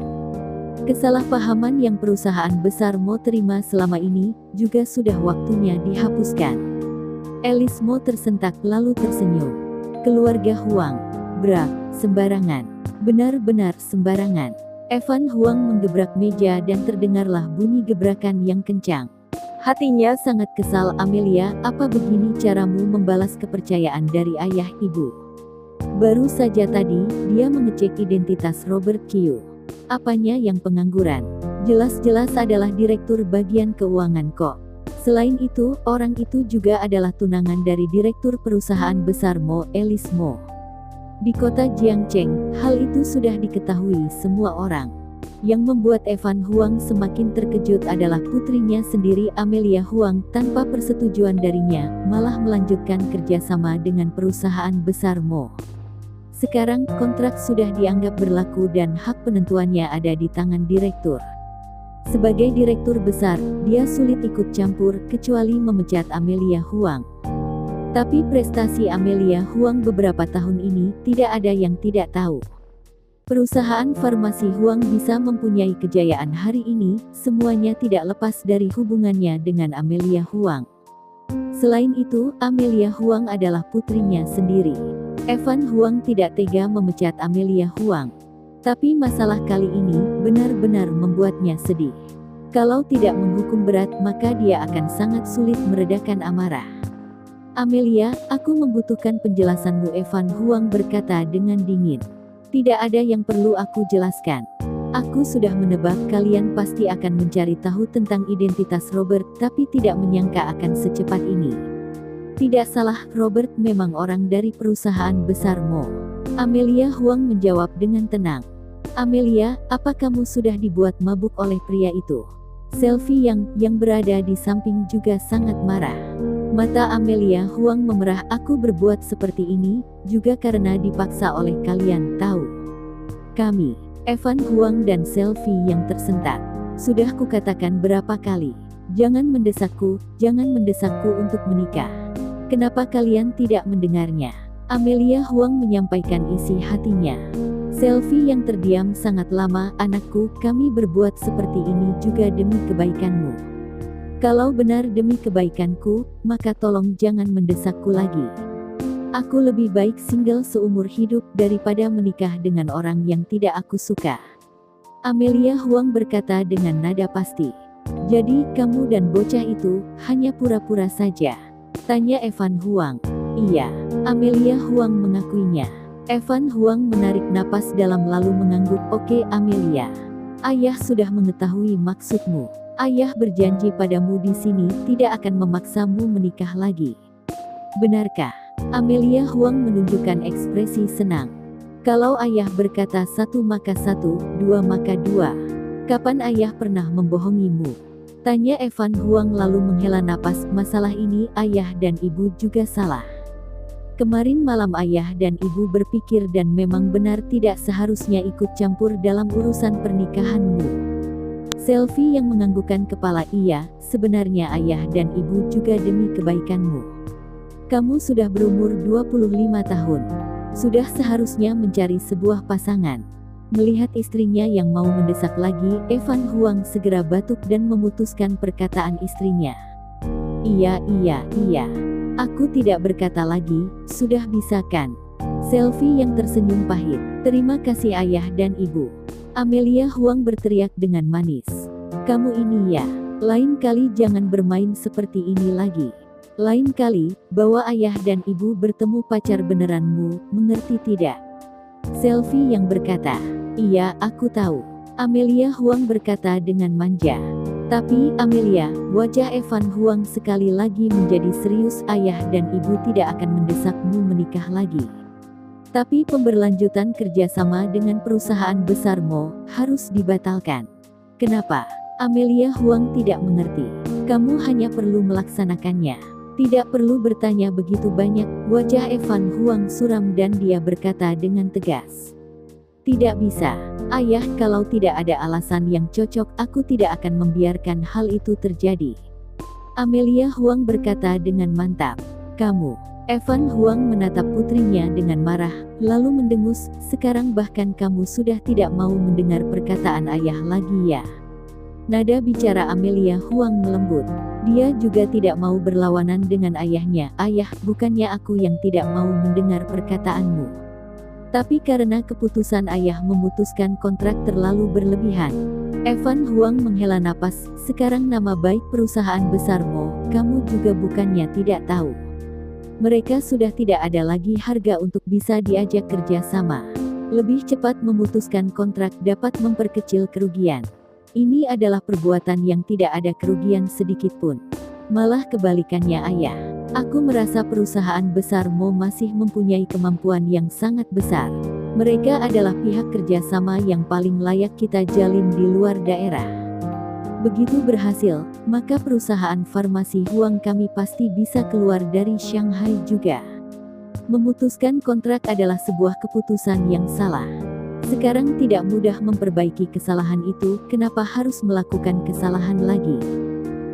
Kesalahpahaman yang perusahaan besar Mo terima selama ini, juga sudah waktunya dihapuskan. Alice Mo tersentak lalu tersenyum. Keluarga Huang. Brak, sembarangan. Benar-benar sembarangan. Evan Huang menggebrak meja dan terdengarlah bunyi gebrakan yang kencang. Hatinya sangat kesal. Amelia, apa begini caramu membalas kepercayaan dari ayah ibu? Baru saja tadi, dia mengecek identitas Robert Kyu. Apanya yang pengangguran? Jelas-jelas adalah direktur bagian keuangan kok. Selain itu, orang itu juga adalah tunangan dari direktur perusahaan besar Mo, Alice Mo. Di kota Jiangcheng, hal itu sudah diketahui semua orang. Yang membuat Evan Huang semakin terkejut adalah putrinya sendiri, Amelia Huang, tanpa persetujuan darinya, malah melanjutkan kerjasama dengan perusahaan besar Mo. Sekarang, kontrak sudah dianggap berlaku dan hak penentuannya ada di tangan direktur. Sebagai direktur besar, dia sulit ikut campur, kecuali memecat Amelia Huang. Tapi prestasi Amelia Huang beberapa tahun ini, tidak ada yang tidak tahu. Perusahaan farmasi Huang bisa mempunyai kejayaan hari ini, semuanya tidak lepas dari hubungannya dengan Amelia Huang. Selain itu, Amelia Huang adalah putrinya sendiri. Evan Huang tidak tega memecat Amelia Huang. Tapi masalah kali ini, benar-benar membuatnya sedih. Kalau tidak menghukum berat, maka dia akan sangat sulit meredakan amarah. Amelia, aku membutuhkan penjelasanmu, Evan Huang berkata dengan dingin. Tidak ada yang perlu aku jelaskan. Aku sudah menebak kalian pasti akan mencari tahu tentang identitas Robert, tapi tidak menyangka akan secepat ini. Tidak salah, Robert memang orang dari perusahaan besar Mo. Amelia Huang menjawab dengan tenang. Amelia, apa kamu sudah dibuat mabuk oleh pria itu? Selfie yang berada di samping juga sangat marah. Mata Amelia Huang memerah. Aku berbuat seperti ini, juga karena dipaksa oleh kalian tahu. Kami, Evan Huang dan Selfie yang tersentak. Sudah kukatakan berapa kali, jangan mendesakku untuk menikah. Kenapa kalian tidak mendengarnya? Amelia Huang menyampaikan isi hatinya. Selfie yang terdiam sangat lama. Anakku, kami berbuat seperti ini juga demi kebaikanmu. Kalau benar demi kebaikanku, maka tolong jangan mendesakku lagi. Aku lebih baik single seumur hidup daripada menikah dengan orang yang tidak aku suka. Amelia Huang berkata dengan nada pasti. Jadi, kamu dan bocah itu, hanya pura-pura saja? Tanya Evan Huang. Iya, Amelia Huang mengakuinya. Evan Huang menarik napas dalam lalu mengangguk. Oke Amelia. Ayah sudah mengetahui maksudmu. Ayah berjanji padamu di sini tidak akan memaksamu menikah lagi. Benarkah? Amelia Huang menunjukkan ekspresi senang. Kalau ayah berkata satu maka satu, dua maka dua. Kapan ayah pernah membohongimu? Tanya Evan Huang lalu menghela napas. Masalah ini ayah dan ibu juga salah. Kemarin malam ayah dan ibu berpikir dan memang benar tidak seharusnya ikut campur dalam urusan pernikahanmu. Selfie yang menganggukkan kepala. Iya, sebenarnya ayah dan ibu juga demi kebaikanmu. Kamu sudah berumur 25 tahun. Sudah seharusnya mencari sebuah pasangan. Melihat istrinya yang mau mendesak lagi, Evan Huang segera batuk dan memutuskan perkataan istrinya. Iya. Aku tidak berkata lagi, sudah bisa kan? Selfie yang tersenyum pahit. Terima kasih ayah dan ibu. Amelia Huang berteriak dengan manis. Kamu ini ya, lain kali jangan bermain seperti ini lagi. Lain kali, bawa ayah dan ibu bertemu pacar beneranmu, mengerti tidak? Selfie yang berkata, iya aku tahu. Amelia Huang berkata dengan manja. Tapi, Amelia, wajah Evan Huang sekali lagi menjadi serius. Ayah dan ibu tidak akan mendesakmu menikah lagi. Tapi pemberlanjutan kerjasama dengan perusahaan besar Mo harus dibatalkan. Kenapa? Amelia Huang tidak mengerti. Kamu hanya perlu melaksanakannya. Tidak perlu bertanya begitu banyak. Wajah Evan Huang suram dan dia berkata dengan tegas. Tidak bisa. Ayah, kalau tidak ada alasan yang cocok, aku tidak akan membiarkan hal itu terjadi. Amelia Huang berkata dengan mantap. Kamu. Evan Huang menatap putrinya dengan marah, lalu mendengus, sekarang bahkan kamu sudah tidak mau mendengar perkataan ayah lagi ya. Nada bicara Amelia Huang melembut. Dia juga tidak mau berlawanan dengan ayahnya. Ayah, bukannya aku yang tidak mau mendengar perkataanmu. Tapi karena keputusan ayah memutuskan kontrak terlalu berlebihan. Evan Huang menghela napas, sekarang nama baik perusahaan besar Mo, kamu juga bukannya tidak tahu. Mereka sudah tidak ada lagi harga untuk bisa diajak kerja sama. Lebih cepat memutuskan kontrak dapat memperkecil kerugian. Ini adalah perbuatan yang tidak ada kerugian sedikit pun. Malah kebalikannya ayah. Aku merasa perusahaan besar Mo masih mempunyai kemampuan yang sangat besar. Mereka adalah pihak kerjasama yang paling layak kita jalin di luar daerah. Begitu berhasil, maka perusahaan farmasi Huang kami pasti bisa keluar dari Shanghai juga. Memutuskan kontrak adalah sebuah keputusan yang salah. Sekarang tidak mudah memperbaiki kesalahan itu, kenapa harus melakukan kesalahan lagi?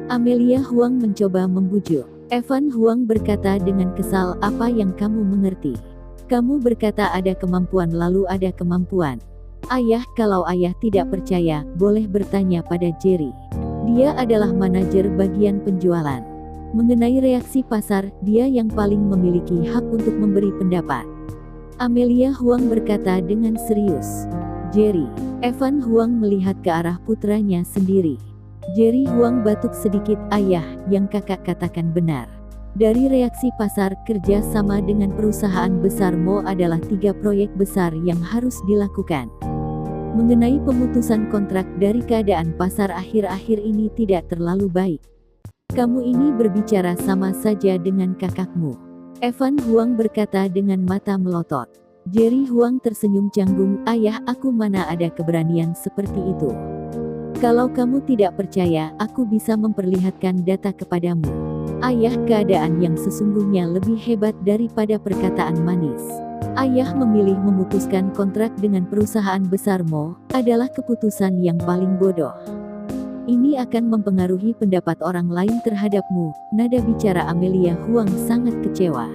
Amelia Huang mencoba membujuk. Evan Huang berkata dengan kesal, apa yang kamu mengerti? Kamu berkata ada kemampuan lalu ada kemampuan. Ayah, kalau ayah tidak percaya, boleh bertanya pada Jerry. Dia adalah manajer bagian penjualan. Mengenai reaksi pasar, dia yang paling memiliki hak untuk memberi pendapat. Amelia Huang berkata dengan serius. Jerry. Evan Huang melihat ke arah putranya sendiri. Jerry Huang batuk sedikit. Ayah, yang kakak katakan benar. Dari reaksi pasar, kerja sama dengan perusahaan besar Mo adalah 3 proyek besar yang harus dilakukan. Mengenai pemutusan kontrak, dari keadaan pasar akhir-akhir ini tidak terlalu baik. Kamu ini berbicara sama saja dengan kakakmu. Evan Huang berkata dengan mata melotot. Jerry Huang tersenyum canggung. Ayah, aku mana ada keberanian seperti itu. Kalau kamu tidak percaya, aku bisa memperlihatkan data kepadamu. Ayah, keadaan yang sesungguhnya lebih hebat daripada perkataan manis. Ayah memilih memutuskan kontrak dengan perusahaan besar Mo, adalah keputusan yang paling bodoh. Ini akan mempengaruhi pendapat orang lain terhadapmu. Nada bicara Amelia Huang sangat kecewa.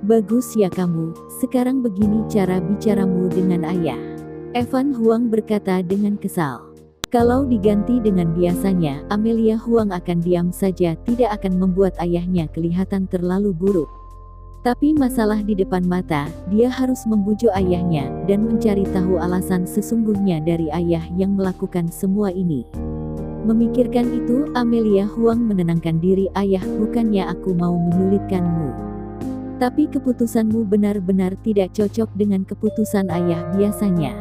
Bagus ya kamu, sekarang begini cara bicaramu dengan ayah. Evan Huang berkata dengan kesal. Kalau diganti dengan biasanya, Amelia Huang akan diam saja, tidak akan membuat ayahnya kelihatan terlalu buruk. Tapi masalah di depan mata, dia harus membujuk ayahnya, dan mencari tahu alasan sesungguhnya dari ayah yang melakukan semua ini. Memikirkan itu, Amelia Huang menenangkan diri. Ayah, bukannya aku mau menyulitkanmu. Tapi keputusanmu benar-benar tidak cocok dengan keputusan ayah biasanya.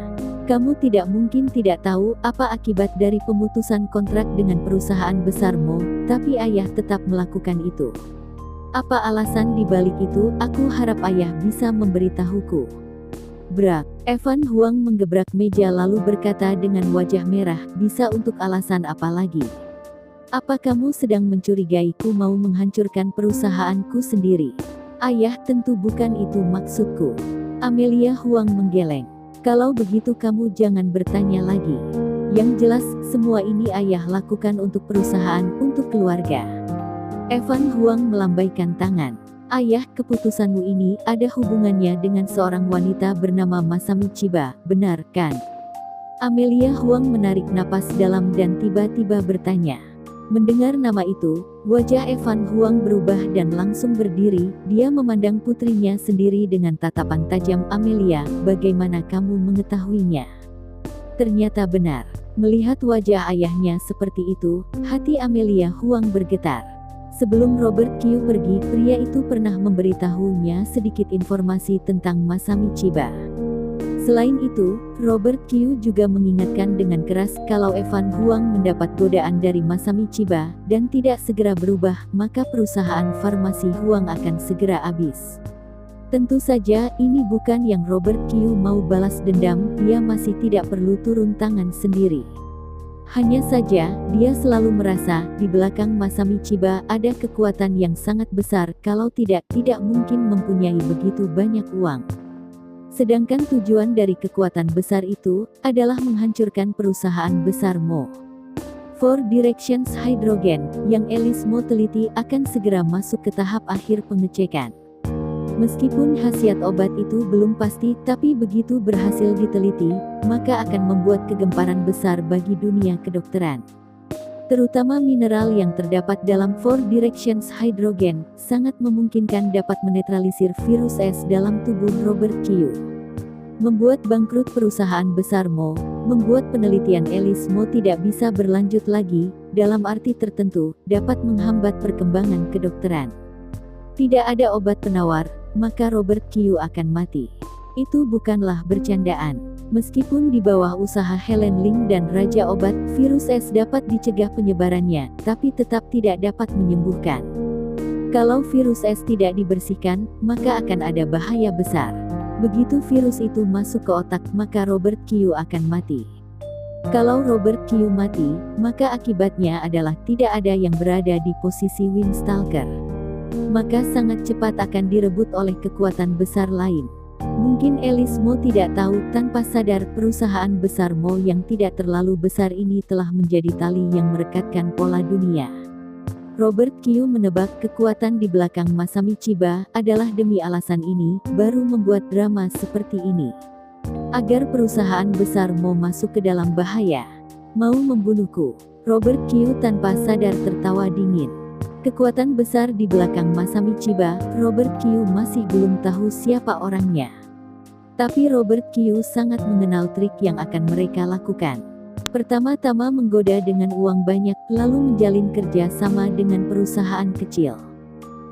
Kamu tidak mungkin tidak tahu apa akibat dari pemutusan kontrak dengan perusahaan besarmu, tapi ayah tetap melakukan itu. Apa alasan di balik itu? Aku harap ayah bisa memberitahuku. Brak. Evan Huang menggebrak meja lalu berkata dengan wajah merah, bisa untuk alasan apa lagi? Apa kamu sedang mencurigaiku mau menghancurkan perusahaanku sendiri? Ayah, tentu bukan itu maksudku. Amelia Huang menggeleng. Kalau begitu kamu jangan bertanya lagi. Yang jelas, semua ini ayah lakukan untuk perusahaan, untuk keluarga. Evan Huang melambaikan tangan. Ayah, keputusanmu ini ada hubungannya dengan seorang wanita bernama Masami Chiba, benar kan? Amelia Huang menarik napas dalam dan tiba-tiba bertanya. Mendengar nama itu, wajah Evan Huang berubah dan langsung berdiri. Dia memandang putrinya sendiri dengan tatapan tajam. Amelia, bagaimana kamu mengetahuinya? Ternyata benar. Melihat wajah ayahnya seperti itu, hati Amelia Huang bergetar. Sebelum Robert Kyu pergi, pria itu pernah memberitahunya sedikit informasi tentang Masami Chiba. Selain itu, Robert Kyu juga mengingatkan dengan keras kalau Evan Huang mendapat godaan dari Masami Chiba dan tidak segera berubah, maka perusahaan farmasi Huang akan segera habis. Tentu saja, ini bukan yang Robert Kyu mau balas dendam, dia masih tidak perlu turun tangan sendiri. Hanya saja, dia selalu merasa di belakang Masami Chiba ada kekuatan yang sangat besar, kalau tidak mungkin mempunyai begitu banyak uang. Sedangkan tujuan dari kekuatan besar itu adalah menghancurkan perusahaan besar Mo. Four Directions Hydrogen yang Alice Mo teliti akan segera masuk ke tahap akhir pengecekan. Meskipun khasiat obat itu belum pasti, tapi begitu berhasil diteliti, maka akan membuat kegemparan besar bagi dunia kedokteran. Terutama mineral yang terdapat dalam Four Directions Hydrogen, sangat memungkinkan dapat menetralisir virus S dalam tubuh Robert Kyu. Membuat bangkrut perusahaan besar Mo, membuat penelitian Alice Mo tidak bisa berlanjut lagi, dalam arti tertentu, dapat menghambat perkembangan kedokteran. Tidak ada obat penawar, maka Robert Kyu akan mati. Itu bukanlah bercandaan. Meskipun di bawah usaha Helen Ling dan Raja Obat, virus S dapat dicegah penyebarannya, tapi tetap tidak dapat menyembuhkan. Kalau virus S tidak dibersihkan, maka akan ada bahaya besar. Begitu virus itu masuk ke otak, maka Robert Kyu akan mati. Kalau Robert Kyu mati, maka akibatnya adalah tidak ada yang berada di posisi Windstalker. Maka sangat cepat akan direbut oleh kekuatan besar lain. Mungkin Alice Mo tidak tahu, tanpa sadar perusahaan besar Mo yang tidak terlalu besar ini telah menjadi tali yang merekatkan pola dunia. Robert Kyu menebak kekuatan di belakang Masami Chiba adalah demi alasan ini, baru membuat drama seperti ini. Agar perusahaan besar Mo masuk ke dalam bahaya. Mau membunuhku. Robert Kyu tanpa sadar tertawa dingin. Kekuatan besar di belakang Masami Chiba, Robert Kyu masih belum tahu siapa orangnya. Tapi Robert Kyu sangat mengenal trik yang akan mereka lakukan. Pertama-tama menggoda dengan uang banyak, lalu menjalin kerja sama dengan perusahaan kecil.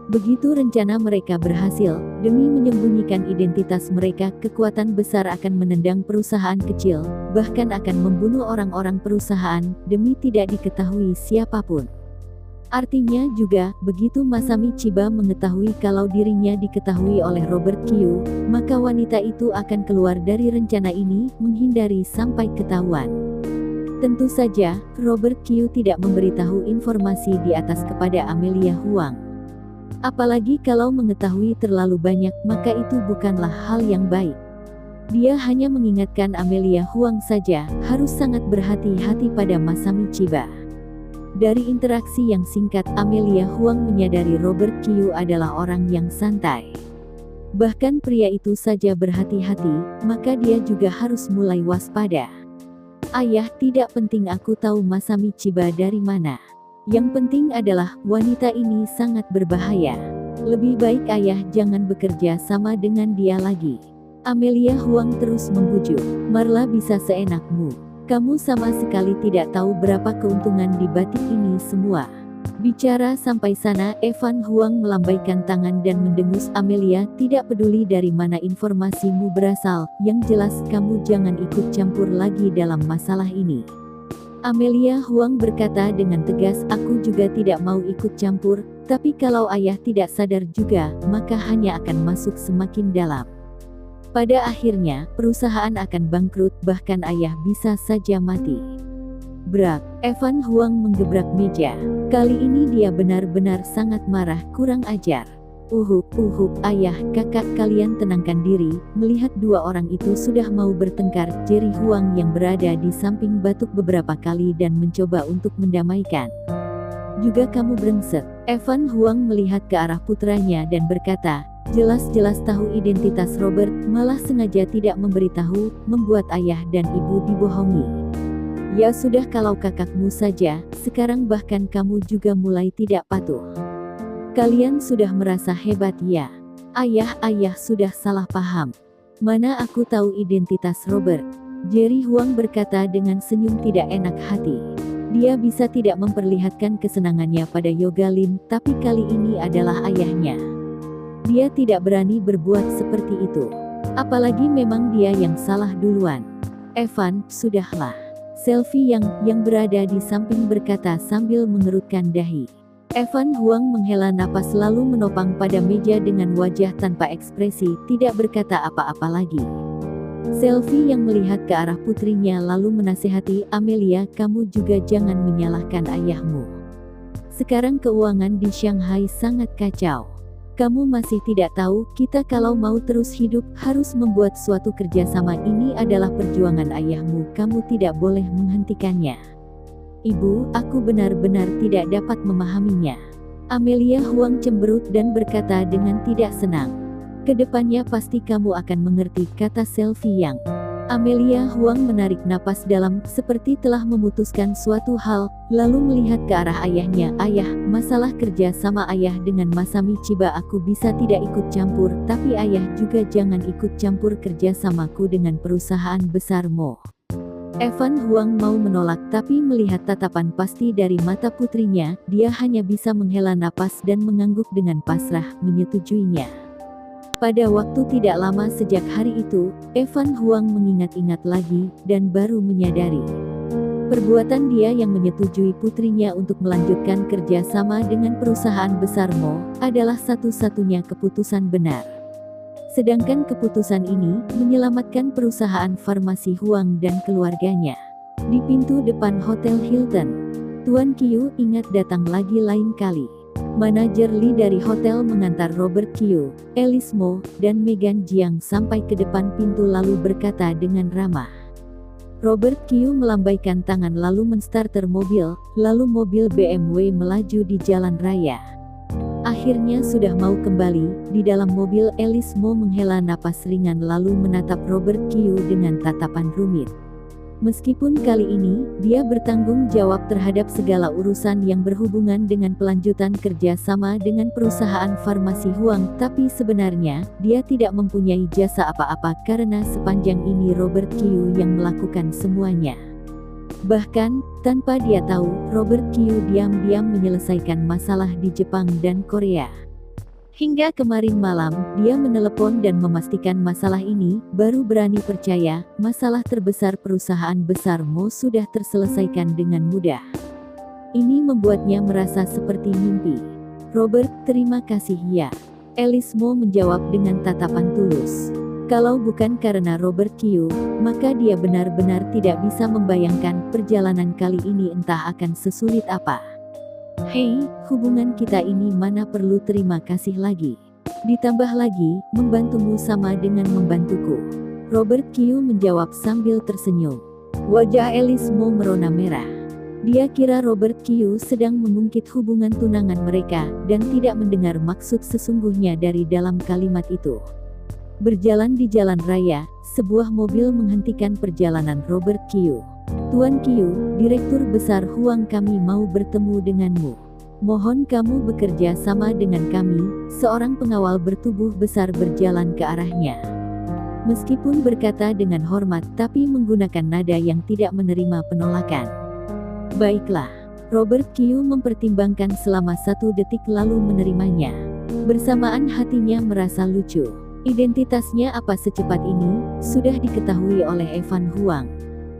Begitu rencana mereka berhasil, demi menyembunyikan identitas mereka, kekuatan besar akan menendang perusahaan kecil, bahkan akan membunuh orang-orang perusahaan, demi tidak diketahui siapapun. Artinya juga, begitu Masami Chiba mengetahui kalau dirinya diketahui oleh Robert Kyu, maka wanita itu akan keluar dari rencana ini, menghindari sampai ketahuan. Tentu saja, Robert Kyu tidak memberitahu informasi di atas kepada Amelia Huang. Apalagi kalau mengetahui terlalu banyak, maka itu bukanlah hal yang baik. Dia hanya mengingatkan Amelia Huang saja, harus sangat berhati-hati pada Masami Chiba. Dari interaksi yang singkat, Amelia Huang menyadari Robert Kyu adalah orang yang santai. Bahkan pria itu saja berhati-hati, maka dia juga harus mulai waspada. Ayah, tidak penting aku tahu Masami Chiba dari mana. Yang penting adalah, wanita ini sangat berbahaya. Lebih baik ayah jangan bekerja sama dengan dia lagi. Amelia Huang terus membujuk. Marla, bisa seenakmu. Kamu sama sekali tidak tahu berapa keuntungan di batik ini semua. Bicara sampai sana, Evan Huang melambaikan tangan dan mendengus. Amelia, tidak peduli dari mana informasimu berasal, yang jelas kamu jangan ikut campur lagi dalam masalah ini. Amelia Huang berkata dengan tegas, aku juga tidak mau ikut campur, tapi kalau ayah tidak sadar juga, maka hanya akan masuk semakin dalam. Pada akhirnya, perusahaan akan bangkrut, bahkan ayah bisa saja mati. Brak, Evan Huang menggebrak meja. Kali ini dia benar-benar sangat marah, kurang ajar. Uhuk, ayah, kakak, kalian tenangkan diri. Melihat dua orang itu sudah mau bertengkar, Jerry Huang yang berada di samping batuk beberapa kali dan mencoba untuk mendamaikan. Juga kamu brengsek. Evan Huang melihat ke arah putranya dan berkata, jelas-jelas tahu identitas Robert, malah sengaja tidak memberitahu, membuat ayah dan ibu dibohongi. Ya sudah, kalau kakakmu saja, sekarang bahkan kamu juga mulai tidak patuh. Kalian sudah merasa hebat ya? Ayah sudah salah paham. Mana aku tahu identitas Robert? Jerry Huang berkata dengan senyum tidak enak hati. Dia bisa tidak memperlihatkan kesenangannya pada Yoga Lim, tapi kali ini adalah ayahnya. Dia tidak berani berbuat seperti itu. Apalagi memang dia yang salah duluan. Evan, sudahlah. Selfie yang berada di samping berkata sambil mengerutkan dahi. Evan Huang menghela napas lalu menopang pada meja dengan wajah tanpa ekspresi, tidak berkata apa-apa lagi. Selfie yang melihat ke arah putrinya lalu menasihati, Amelia, kamu juga jangan menyalahkan ayahmu. Sekarang keuangan di Shanghai sangat kacau. Kamu masih tidak tahu, kita kalau mau terus hidup, harus membuat suatu kerjasama. Ini adalah perjuangan ayahmu, kamu tidak boleh menghentikannya. Ibu, aku benar-benar tidak dapat memahaminya. Amelia Huang cemberut dan berkata dengan tidak senang. Kedepannya pasti kamu akan mengerti, kata Selfie yang. Amelia Huang menarik napas dalam, seperti telah memutuskan suatu hal, lalu melihat ke arah ayahnya. Ayah, masalah kerja sama ayah dengan Masami Chiba aku bisa tidak ikut campur, tapi ayah juga jangan ikut campur kerja samaku dengan perusahaan besar Mo. Evan Huang mau menolak, tapi melihat tatapan pasti dari mata putrinya, dia hanya bisa menghela napas dan mengangguk dengan pasrah, menyetujuinya. Pada waktu tidak lama sejak hari itu, Evan Huang mengingat-ingat lagi, dan baru menyadari. Perbuatan dia yang menyetujui putrinya untuk melanjutkan kerja sama dengan perusahaan besar Mo, adalah satu-satunya keputusan benar. Sedangkan keputusan ini, menyelamatkan perusahaan farmasi Huang dan keluarganya. Di pintu depan Hotel Hilton, Tuan Qiu ingat datang lagi lain kali. Manajer Lee dari hotel mengantar Robert Qiu, Alice Mo, dan Megan Jiang sampai ke depan pintu lalu berkata dengan ramah. Robert Qiu melambaikan tangan lalu menstarter mobil, lalu mobil BMW melaju di jalan raya. Akhirnya sudah mau kembali, di dalam mobil Alice Mo menghela napas ringan lalu menatap Robert Qiu dengan tatapan rumit. Meskipun kali ini, dia bertanggung jawab terhadap segala urusan yang berhubungan dengan pelanjutan kerja sama dengan perusahaan farmasi Huang, tapi sebenarnya, dia tidak mempunyai jasa apa-apa karena sepanjang ini Robert Qiu yang melakukan semuanya. Bahkan, tanpa dia tahu, Robert Qiu diam-diam menyelesaikan masalah di Jepang dan Korea. Hingga kemarin malam, dia menelepon dan memastikan masalah ini, baru berani percaya, masalah terbesar perusahaan besar Mo sudah terselesaikan dengan mudah. Ini membuatnya merasa seperti mimpi. Robert, terima kasih ya. Alice Mo menjawab dengan tatapan tulus. Kalau bukan karena Robert Qiu, maka dia benar-benar tidak bisa membayangkan perjalanan kali ini entah akan sesulit apa. Hei, hubungan kita ini mana perlu terima kasih lagi. Ditambah lagi, membantumu sama dengan membantuku. Robert Qiu menjawab sambil tersenyum. Wajah Alice Mo merona merah. Dia kira Robert Qiu sedang mengungkit hubungan tunangan mereka, dan tidak mendengar maksud sesungguhnya dari dalam kalimat itu. Berjalan di jalan raya, sebuah mobil menghentikan perjalanan Robert Qiu. Tuan Qiu, Direktur Besar Huang kami mau bertemu denganmu. Mohon kamu bekerja sama dengan kami, seorang pengawal bertubuh besar berjalan ke arahnya. Meskipun berkata dengan hormat tapi menggunakan nada yang tidak menerima penolakan. Baiklah. Robert Kyu mempertimbangkan selama 1 detik lalu menerimanya. Bersamaan hatinya merasa lucu. Identitasnya apa secepat ini, sudah diketahui oleh Evan Huang.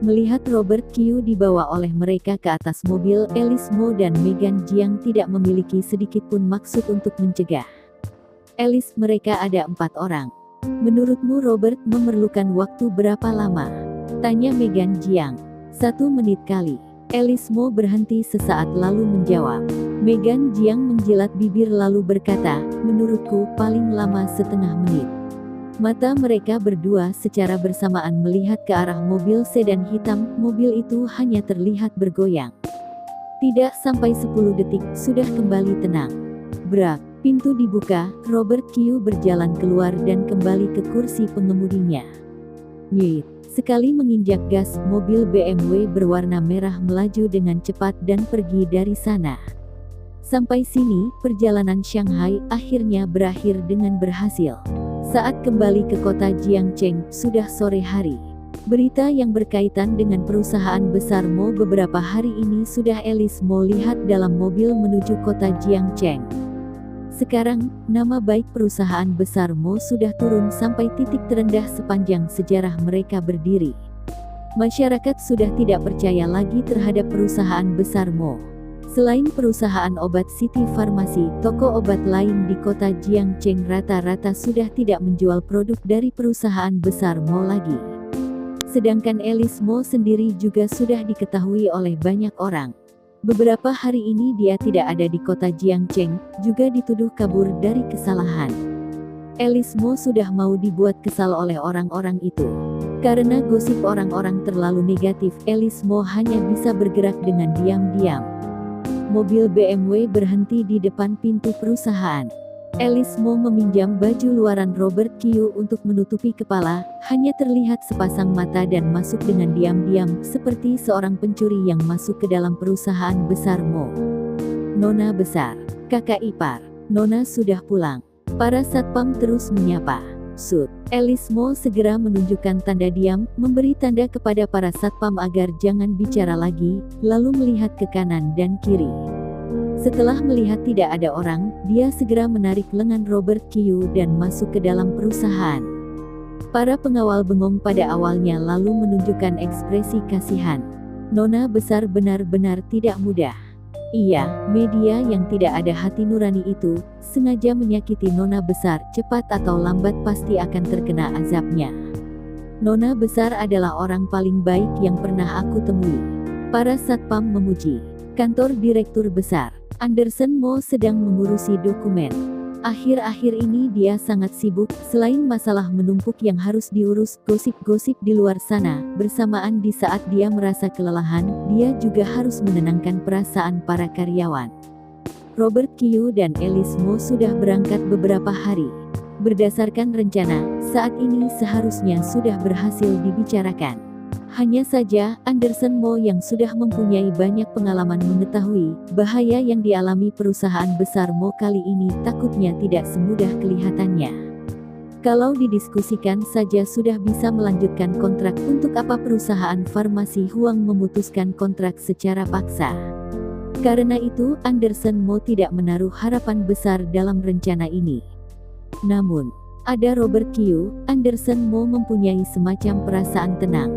Melihat Robert Kyu dibawa oleh mereka ke atas mobil, Alice Mo dan Megan Jiang tidak memiliki sedikitpun maksud untuk mencegah. Alice, mereka ada 4 orang. Menurutmu Robert memerlukan waktu berapa lama? Tanya Megan Jiang. 1 menit kali. Alice Mo berhenti sesaat lalu menjawab. Megan Jiang menjilat bibir lalu berkata, menurutku paling lama setengah menit. Mata mereka berdua secara bersamaan melihat ke arah mobil sedan hitam. Mobil itu hanya terlihat bergoyang. Tidak sampai 10 detik, sudah kembali tenang. Brak, pintu dibuka, Robert Kyu berjalan keluar dan kembali ke kursi pengemudinya. Yeay, sekali menginjak gas, mobil BMW berwarna merah melaju dengan cepat dan pergi dari sana. Sampai sini, perjalanan Shanghai akhirnya berakhir dengan berhasil. Saat kembali ke kota Jiangcheng, sudah sore hari. Berita yang berkaitan dengan perusahaan besar Mo beberapa hari ini sudah Alice Mo lihat dalam mobil menuju kota Jiangcheng. Sekarang, nama baik perusahaan besar Mo sudah turun sampai titik terendah sepanjang sejarah mereka berdiri. Masyarakat sudah tidak percaya lagi terhadap perusahaan besar Mo. Selain perusahaan obat City Farmasi, toko obat lain di kota Jiangcheng rata-rata sudah tidak menjual produk dari perusahaan besar Mo lagi. Sedangkan Alice Mo sendiri juga sudah diketahui oleh banyak orang. Beberapa hari ini dia tidak ada di kota Jiangcheng, juga dituduh kabur dari kesalahan. Alice Mo sudah mau dibuat kesal oleh orang-orang itu. Karena gosip orang-orang terlalu negatif, Alice Mo hanya bisa bergerak dengan diam-diam. Mobil BMW berhenti di depan pintu perusahaan. Alice Mo meminjam baju luaran Robert Kyu untuk menutupi kepala, hanya terlihat sepasang mata dan masuk dengan diam-diam, seperti seorang pencuri yang masuk ke dalam perusahaan besar Mo. Nona besar, kakak ipar, Nona sudah pulang. Para satpam terus menyapa. Sud. Alice Mo segera menunjukkan tanda diam, memberi tanda kepada para satpam agar jangan bicara lagi, lalu melihat ke kanan dan kiri. Setelah melihat tidak ada orang, dia segera menarik lengan Robert Kyu dan masuk ke dalam perusahaan. Para pengawal bengong pada awalnya lalu menunjukkan ekspresi kasihan. Nona besar benar-benar tidak mudah. Iya, media yang tidak ada hati nurani itu, sengaja menyakiti Nona besar, cepat atau lambat pasti akan terkena azabnya. Nona besar adalah orang paling baik yang pernah aku temui. Para satpam memuji. Kantor Direktur Besar, Anderson Mo sedang mengurusi dokumen. Akhir-akhir ini dia sangat sibuk, selain masalah menumpuk yang harus diurus, gosip-gosip di luar sana, bersamaan di saat dia merasa kelelahan, dia juga harus menenangkan perasaan para karyawan. Robert Kyu dan Alice Mo sudah berangkat beberapa hari. Berdasarkan rencana, saat ini seharusnya sudah berhasil dibicarakan. Hanya saja, Anderson Mo yang sudah mempunyai banyak pengalaman mengetahui bahaya yang dialami perusahaan besar Mo kali ini takutnya tidak semudah kelihatannya. Kalau didiskusikan saja sudah bisa melanjutkan kontrak, untuk apa perusahaan farmasi Huang memutuskan kontrak secara paksa. Karena itu, Anderson Mo tidak menaruh harapan besar dalam rencana ini. Namun, ada Robert Kyu, Anderson Mo mempunyai semacam perasaan tenang.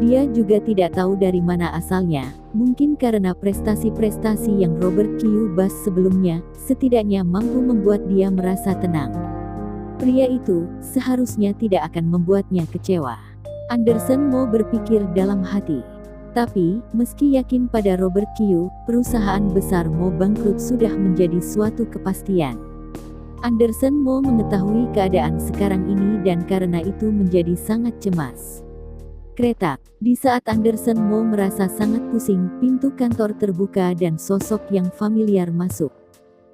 Dia juga tidak tahu dari mana asalnya, mungkin karena prestasi-prestasi yang Robert Kyu bahas sebelumnya, setidaknya mampu membuat dia merasa tenang. Pria itu, seharusnya tidak akan membuatnya kecewa. Anderson Mo berpikir dalam hati. Tapi, meski yakin pada Robert Kyu, perusahaan besar Mo bangkrut sudah menjadi suatu kepastian. Anderson Mo mengetahui keadaan sekarang ini dan karena itu menjadi sangat cemas. Kretak. Di saat Anderson Mo merasa sangat pusing, pintu kantor terbuka dan sosok yang familiar masuk.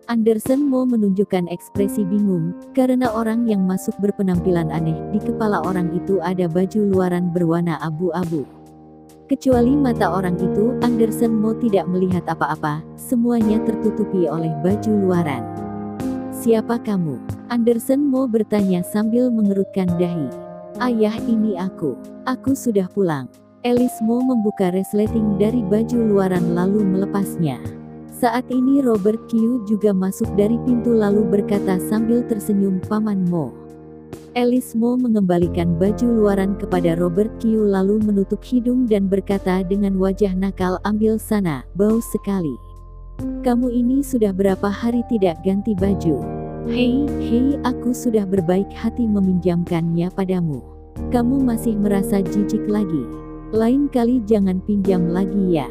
Anderson Mo menunjukkan ekspresi bingung, karena orang yang masuk berpenampilan aneh. Di kepala orang itu ada baju luaran berwarna abu-abu. Kecuali mata orang itu, Anderson Mo tidak melihat apa-apa, semuanya tertutupi oleh baju luaran. Siapa kamu? Anderson Mo bertanya sambil mengerutkan dahi. Ayah, ini aku. Aku sudah pulang. Alice Mo membuka resleting dari baju luaran lalu melepasnya. Saat ini Robert Kyu juga masuk dari pintu lalu berkata sambil tersenyum, "Paman Mo." Alice Mo mengembalikan baju luaran kepada Robert Kyu lalu menutup hidung dan berkata dengan wajah nakal, "Ambil sana, bau sekali. Kamu ini sudah berapa hari tidak ganti baju?" Hei, aku sudah berbaik hati meminjamkannya padamu. Kamu masih merasa jijik lagi? Lain kali jangan pinjam lagi ya.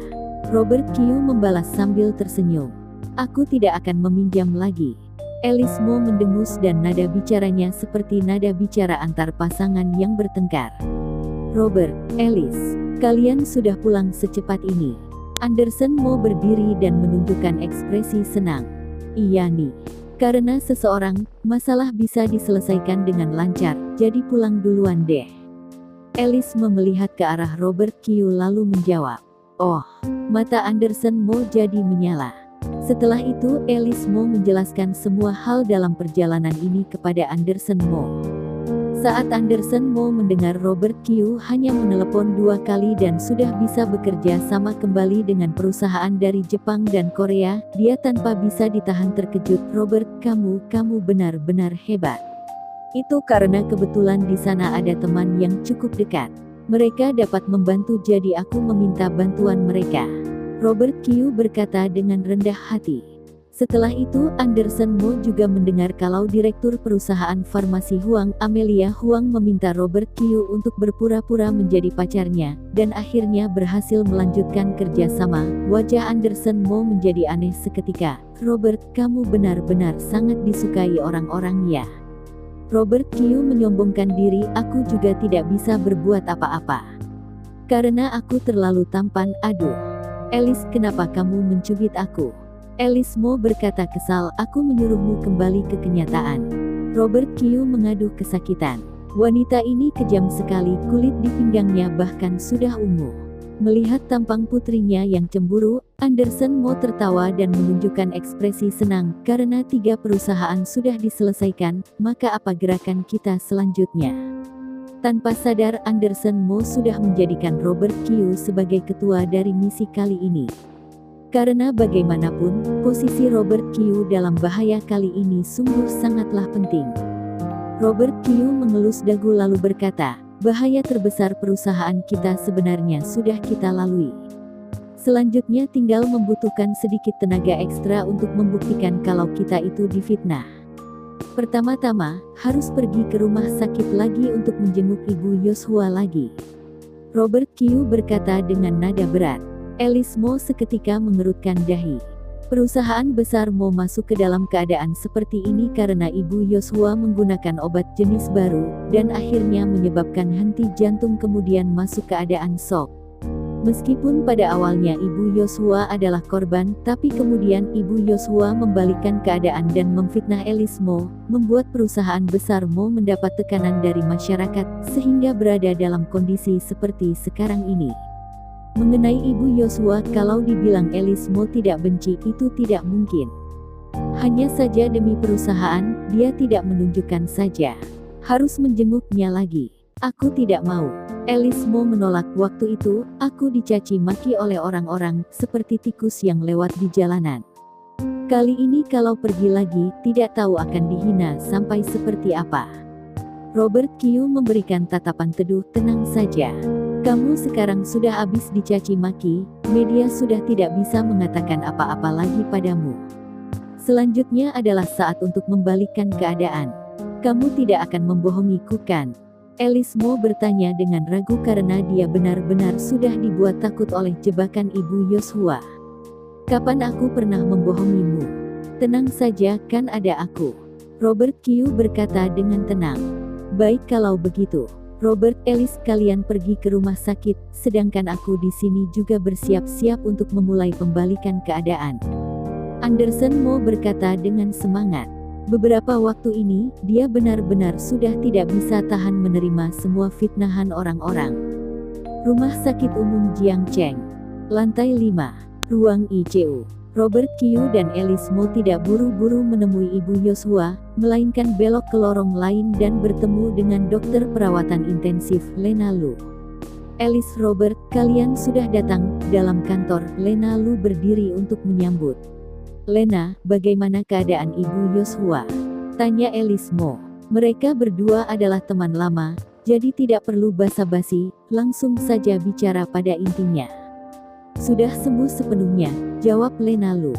Robert Kyu membalas sambil tersenyum. "Aku tidak akan meminjam lagi." Alice Mo mendengus dan nada bicaranya seperti nada bicara antar pasangan yang bertengkar. "Robert, Alice, kalian sudah pulang secepat ini?" Anderson Mo berdiri dan menunjukkan ekspresi senang. "Iya nih. Karena seseorang, masalah bisa diselesaikan dengan lancar, jadi pulang duluan deh." Alice melihat ke arah Robert Kyu lalu menjawab. "Oh." Mata Anderson Mo jadi menyala. Setelah itu Alice Mo menjelaskan semua hal dalam perjalanan ini kepada Anderson Mo. Saat Anderson Mo mendengar Robert Kyu hanya menelepon 2 kali dan sudah bisa bekerja sama kembali dengan perusahaan dari Jepang dan Korea, dia tanpa bisa ditahan terkejut. "Robert, kamu benar-benar hebat." "Itu karena kebetulan di sana ada teman yang cukup dekat. Mereka dapat membantu jadi aku meminta bantuan mereka." Robert Kyu berkata dengan rendah hati. Setelah itu Anderson Mo juga mendengar kalau Direktur Perusahaan Farmasi Huang, Amelia Huang, meminta Robert Kyu untuk berpura-pura menjadi pacarnya, dan akhirnya berhasil melanjutkan kerjasama. Wajah Anderson Mo menjadi aneh seketika. "Robert, kamu benar-benar sangat disukai orang-orang ya." Robert Kyu menyombongkan diri, "Aku juga tidak bisa berbuat apa-apa. Karena aku terlalu tampan." "Aduh. Alice, kenapa kamu mencubit aku?" Alice Mo berkata kesal, "Aku menyuruhmu kembali ke kenyataan." Robert Kyu mengaduh kesakitan. Wanita ini kejam sekali, kulit di pinggangnya bahkan sudah ungu. Melihat tampang putrinya yang cemburu, Anderson Mo tertawa dan menunjukkan ekspresi senang, "Karena 3 perusahaan sudah diselesaikan, maka apa gerakan kita selanjutnya?" Tanpa sadar Anderson Mo sudah menjadikan Robert Kyu sebagai ketua dari misi kali ini. Karena bagaimanapun, posisi Robert Kyu dalam bahaya kali ini sungguh sangatlah penting. Robert Kyu mengelus dagu lalu berkata, "Bahaya terbesar perusahaan kita sebenarnya sudah kita lalui. Selanjutnya tinggal membutuhkan sedikit tenaga ekstra untuk membuktikan kalau kita itu difitnah. Pertama-tama, harus pergi ke rumah sakit lagi untuk menjenguk Ibu Yoshua lagi." Robert Kyu berkata dengan nada berat. Alice Mo seketika mengerutkan dahi. Perusahaan besar Mo masuk ke dalam keadaan seperti ini karena Ibu Yoshua menggunakan obat jenis baru, dan akhirnya menyebabkan henti jantung kemudian masuk keadaan shock. Meskipun pada awalnya Ibu Yoshua adalah korban, tapi kemudian Ibu Yoshua membalikkan keadaan dan memfitnah Alice Mo, membuat perusahaan besar Mo mendapat tekanan dari masyarakat, sehingga berada dalam kondisi seperti sekarang ini. Mengenai Ibu Yoshua, kalau dibilang Alice Mo tidak benci, itu tidak mungkin. Hanya saja demi perusahaan, dia tidak menunjukkan saja. Harus menjenguknya lagi. "Aku tidak mau." Alice Mo menolak. "Waktu itu, aku dicaci maki oleh orang-orang, seperti tikus yang lewat di jalanan. Kali ini kalau pergi lagi, tidak tahu akan dihina sampai seperti apa." Robert Kyu memberikan tatapan teduh, "Tenang saja. Kamu sekarang sudah habis dicaci maki, media sudah tidak bisa mengatakan apa-apa lagi padamu. Selanjutnya adalah saat untuk membalikkan keadaan. Kamu tidak akan membohongiku kan?" Alice Mo bertanya dengan ragu karena dia benar-benar sudah dibuat takut oleh jebakan Ibu Yoshua. "Kapan aku pernah membohongimu? Tenang saja, kan ada aku." Robert Kyu berkata dengan tenang. "Baik kalau begitu. Robert, Alice, kalian pergi ke rumah sakit, sedangkan aku di sini juga bersiap-siap untuk memulai pembalikan keadaan." Anderson Mo berkata dengan semangat. Beberapa waktu ini, dia benar-benar sudah tidak bisa tahan menerima semua fitnahan orang-orang. Rumah Sakit Umum Jiangcheng. Lantai 5. Ruang ICU. Robert Kyu dan Alice Mo tidak buru-buru menemui Ibu Yoshua, melainkan belok ke lorong lain dan bertemu dengan dokter perawatan intensif, Lena Lu. Alice, Robert, kalian sudah datang." Dalam kantor, Lena Lu berdiri untuk menyambut. "Lena, bagaimana keadaan Ibu Yoshua?" tanya Alice Mo. Mereka berdua adalah teman lama, jadi tidak perlu basa-basi, langsung saja bicara pada intinya. "Sudah sembuh sepenuhnya," jawab Lena Lu.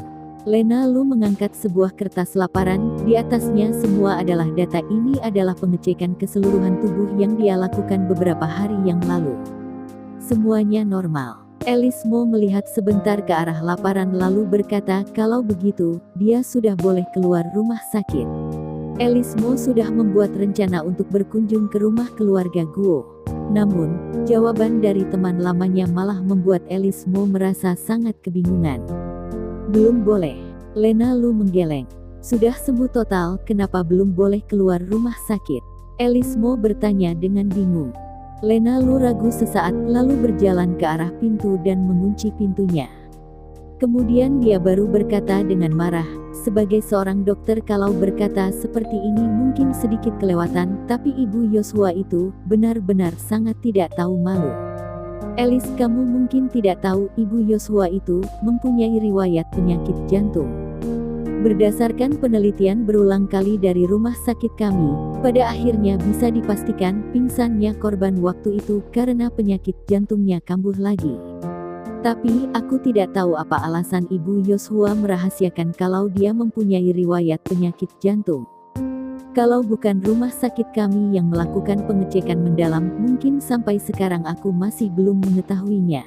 Lena Lu mengangkat sebuah kertas laparan, di atasnya semua adalah data. Ini adalah pengecekan keseluruhan tubuh yang dia lakukan beberapa hari yang lalu. Semuanya normal. Alice Mo melihat sebentar ke arah laparan lalu berkata, "Kalau begitu, dia sudah boleh keluar rumah sakit." Alice Mo sudah membuat rencana untuk berkunjung ke rumah keluarga Guo. Namun, jawaban dari teman lamanya malah membuat Alice Mo merasa sangat kebingungan. "Belum boleh." Lena Lu menggeleng. "Sudah sembuh total, kenapa belum boleh keluar rumah sakit?" Alice Mo bertanya dengan bingung. Lena Lu ragu sesaat, lalu berjalan ke arah pintu dan mengunci pintunya. Kemudian dia baru berkata dengan marah, "Sebagai seorang dokter, kalau berkata seperti ini mungkin sedikit kelewatan, tapi Ibu Yoshua itu benar-benar sangat tidak tahu malu." "Alice, kamu mungkin tidak tahu, Ibu Yoshua itu mempunyai riwayat penyakit jantung. Berdasarkan penelitian berulang kali dari rumah sakit kami, pada akhirnya bisa dipastikan pingsannya korban waktu itu karena penyakit jantungnya kambuh lagi. Tapi, aku tidak tahu apa alasan Ibu Yoshua merahasiakan kalau dia mempunyai riwayat penyakit jantung. Kalau bukan rumah sakit kami yang melakukan pengecekan mendalam, mungkin sampai sekarang aku masih belum mengetahuinya.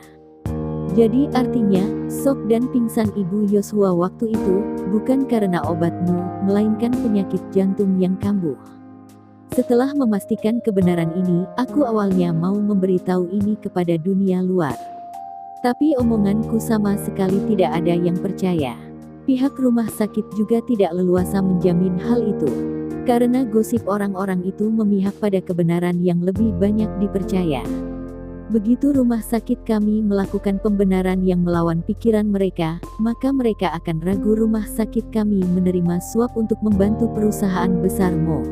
Jadi artinya, shock dan pingsan Ibu Yoshua waktu itu, bukan karena obatmu, melainkan penyakit jantung yang kambuh." Setelah memastikan kebenaran ini, aku awalnya mau memberitahu ini kepada dunia luar. Tapi omonganku sama sekali tidak ada yang percaya. Pihak rumah sakit juga tidak leluasa menjamin hal itu. Karena gosip orang-orang itu memihak pada kebenaran yang lebih banyak dipercaya. Begitu rumah sakit kami melakukan pembenaran yang melawan pikiran mereka, maka mereka akan ragu rumah sakit kami menerima suap untuk membantu perusahaan besar Mo.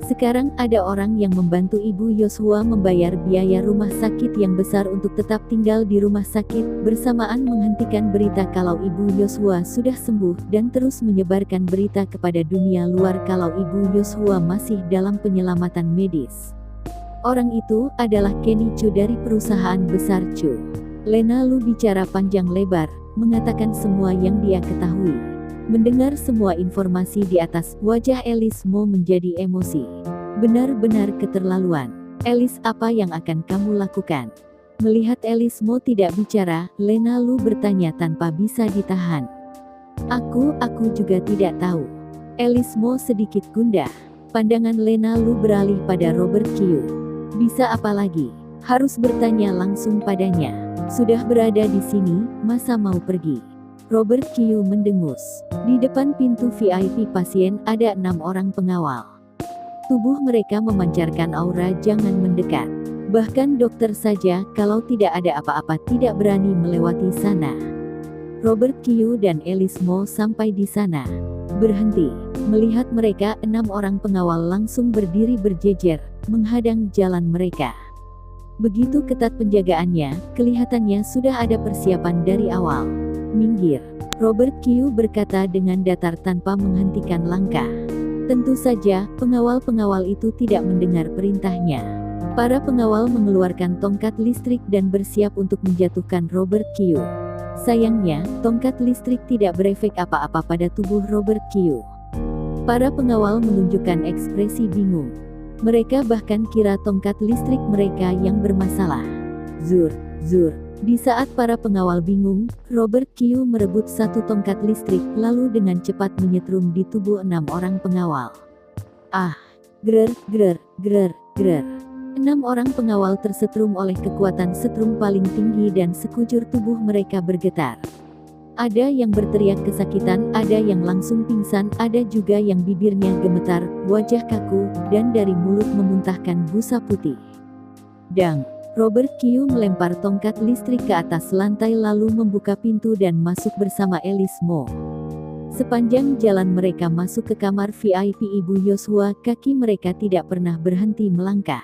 Sekarang ada orang yang membantu Ibu Yoshua membayar biaya rumah sakit yang besar untuk tetap tinggal di rumah sakit, bersamaan menghentikan berita kalau Ibu Yoshua sudah sembuh, dan terus menyebarkan berita kepada dunia luar kalau Ibu Yoshua masih dalam penyelamatan medis. Orang itu adalah Kenny Chu dari perusahaan besar Chu. Lena Lu bicara panjang lebar, mengatakan semua yang dia ketahui. Mendengar semua informasi di atas, wajah Alice Mo menjadi emosi. Benar-benar keterlaluan. "Alice, apa yang akan kamu lakukan?" Melihat Alice Mo tidak bicara, Lena Lu bertanya tanpa bisa ditahan. Aku juga tidak tahu." Alice Mo sedikit gundah. Pandangan Lena Lu beralih pada Robert Q. "Bisa apa lagi? Harus bertanya langsung padanya. Sudah berada di sini, masa mau pergi?" Robert Q mendengus. Di depan pintu VIP pasien ada 6 orang pengawal. Tubuh mereka memancarkan aura jangan mendekat. Bahkan dokter saja, kalau tidak ada apa-apa tidak berani melewati sana. Robert Q dan Alice Mo sampai di sana. Berhenti. Melihat mereka, 6 orang pengawal langsung berdiri berjejer, menghadang jalan mereka. Begitu ketat penjagaannya, kelihatannya sudah ada persiapan dari awal. "Minggir," Robert Q berkata dengan datar tanpa menghentikan langkah. Tentu saja, pengawal-pengawal itu tidak mendengar perintahnya. Para pengawal mengeluarkan tongkat listrik dan bersiap untuk menjatuhkan Robert Q. Sayangnya, tongkat listrik tidak berefek apa-apa pada tubuh Robert Q. Para pengawal menunjukkan ekspresi bingung. Mereka bahkan kira tongkat listrik mereka yang bermasalah. Zur, zur. Di saat para pengawal bingung, Robert Q merebut satu tongkat listrik, lalu dengan cepat menyetrum di tubuh 6 orang pengawal. Ah! Grer, grer, grer, grer. 6 orang pengawal tersetrum oleh kekuatan setrum paling tinggi dan sekujur tubuh mereka bergetar. Ada yang berteriak kesakitan, ada yang langsung pingsan, ada juga yang bibirnya gemetar, wajah kaku, dan dari mulut memuntahkan busa putih. Dang! Robert Q melempar tongkat listrik ke atas lantai lalu membuka pintu dan masuk bersama Alice Mo. Sepanjang jalan mereka masuk ke kamar VIP Ibu Yoshua, kaki mereka tidak pernah berhenti melangkah.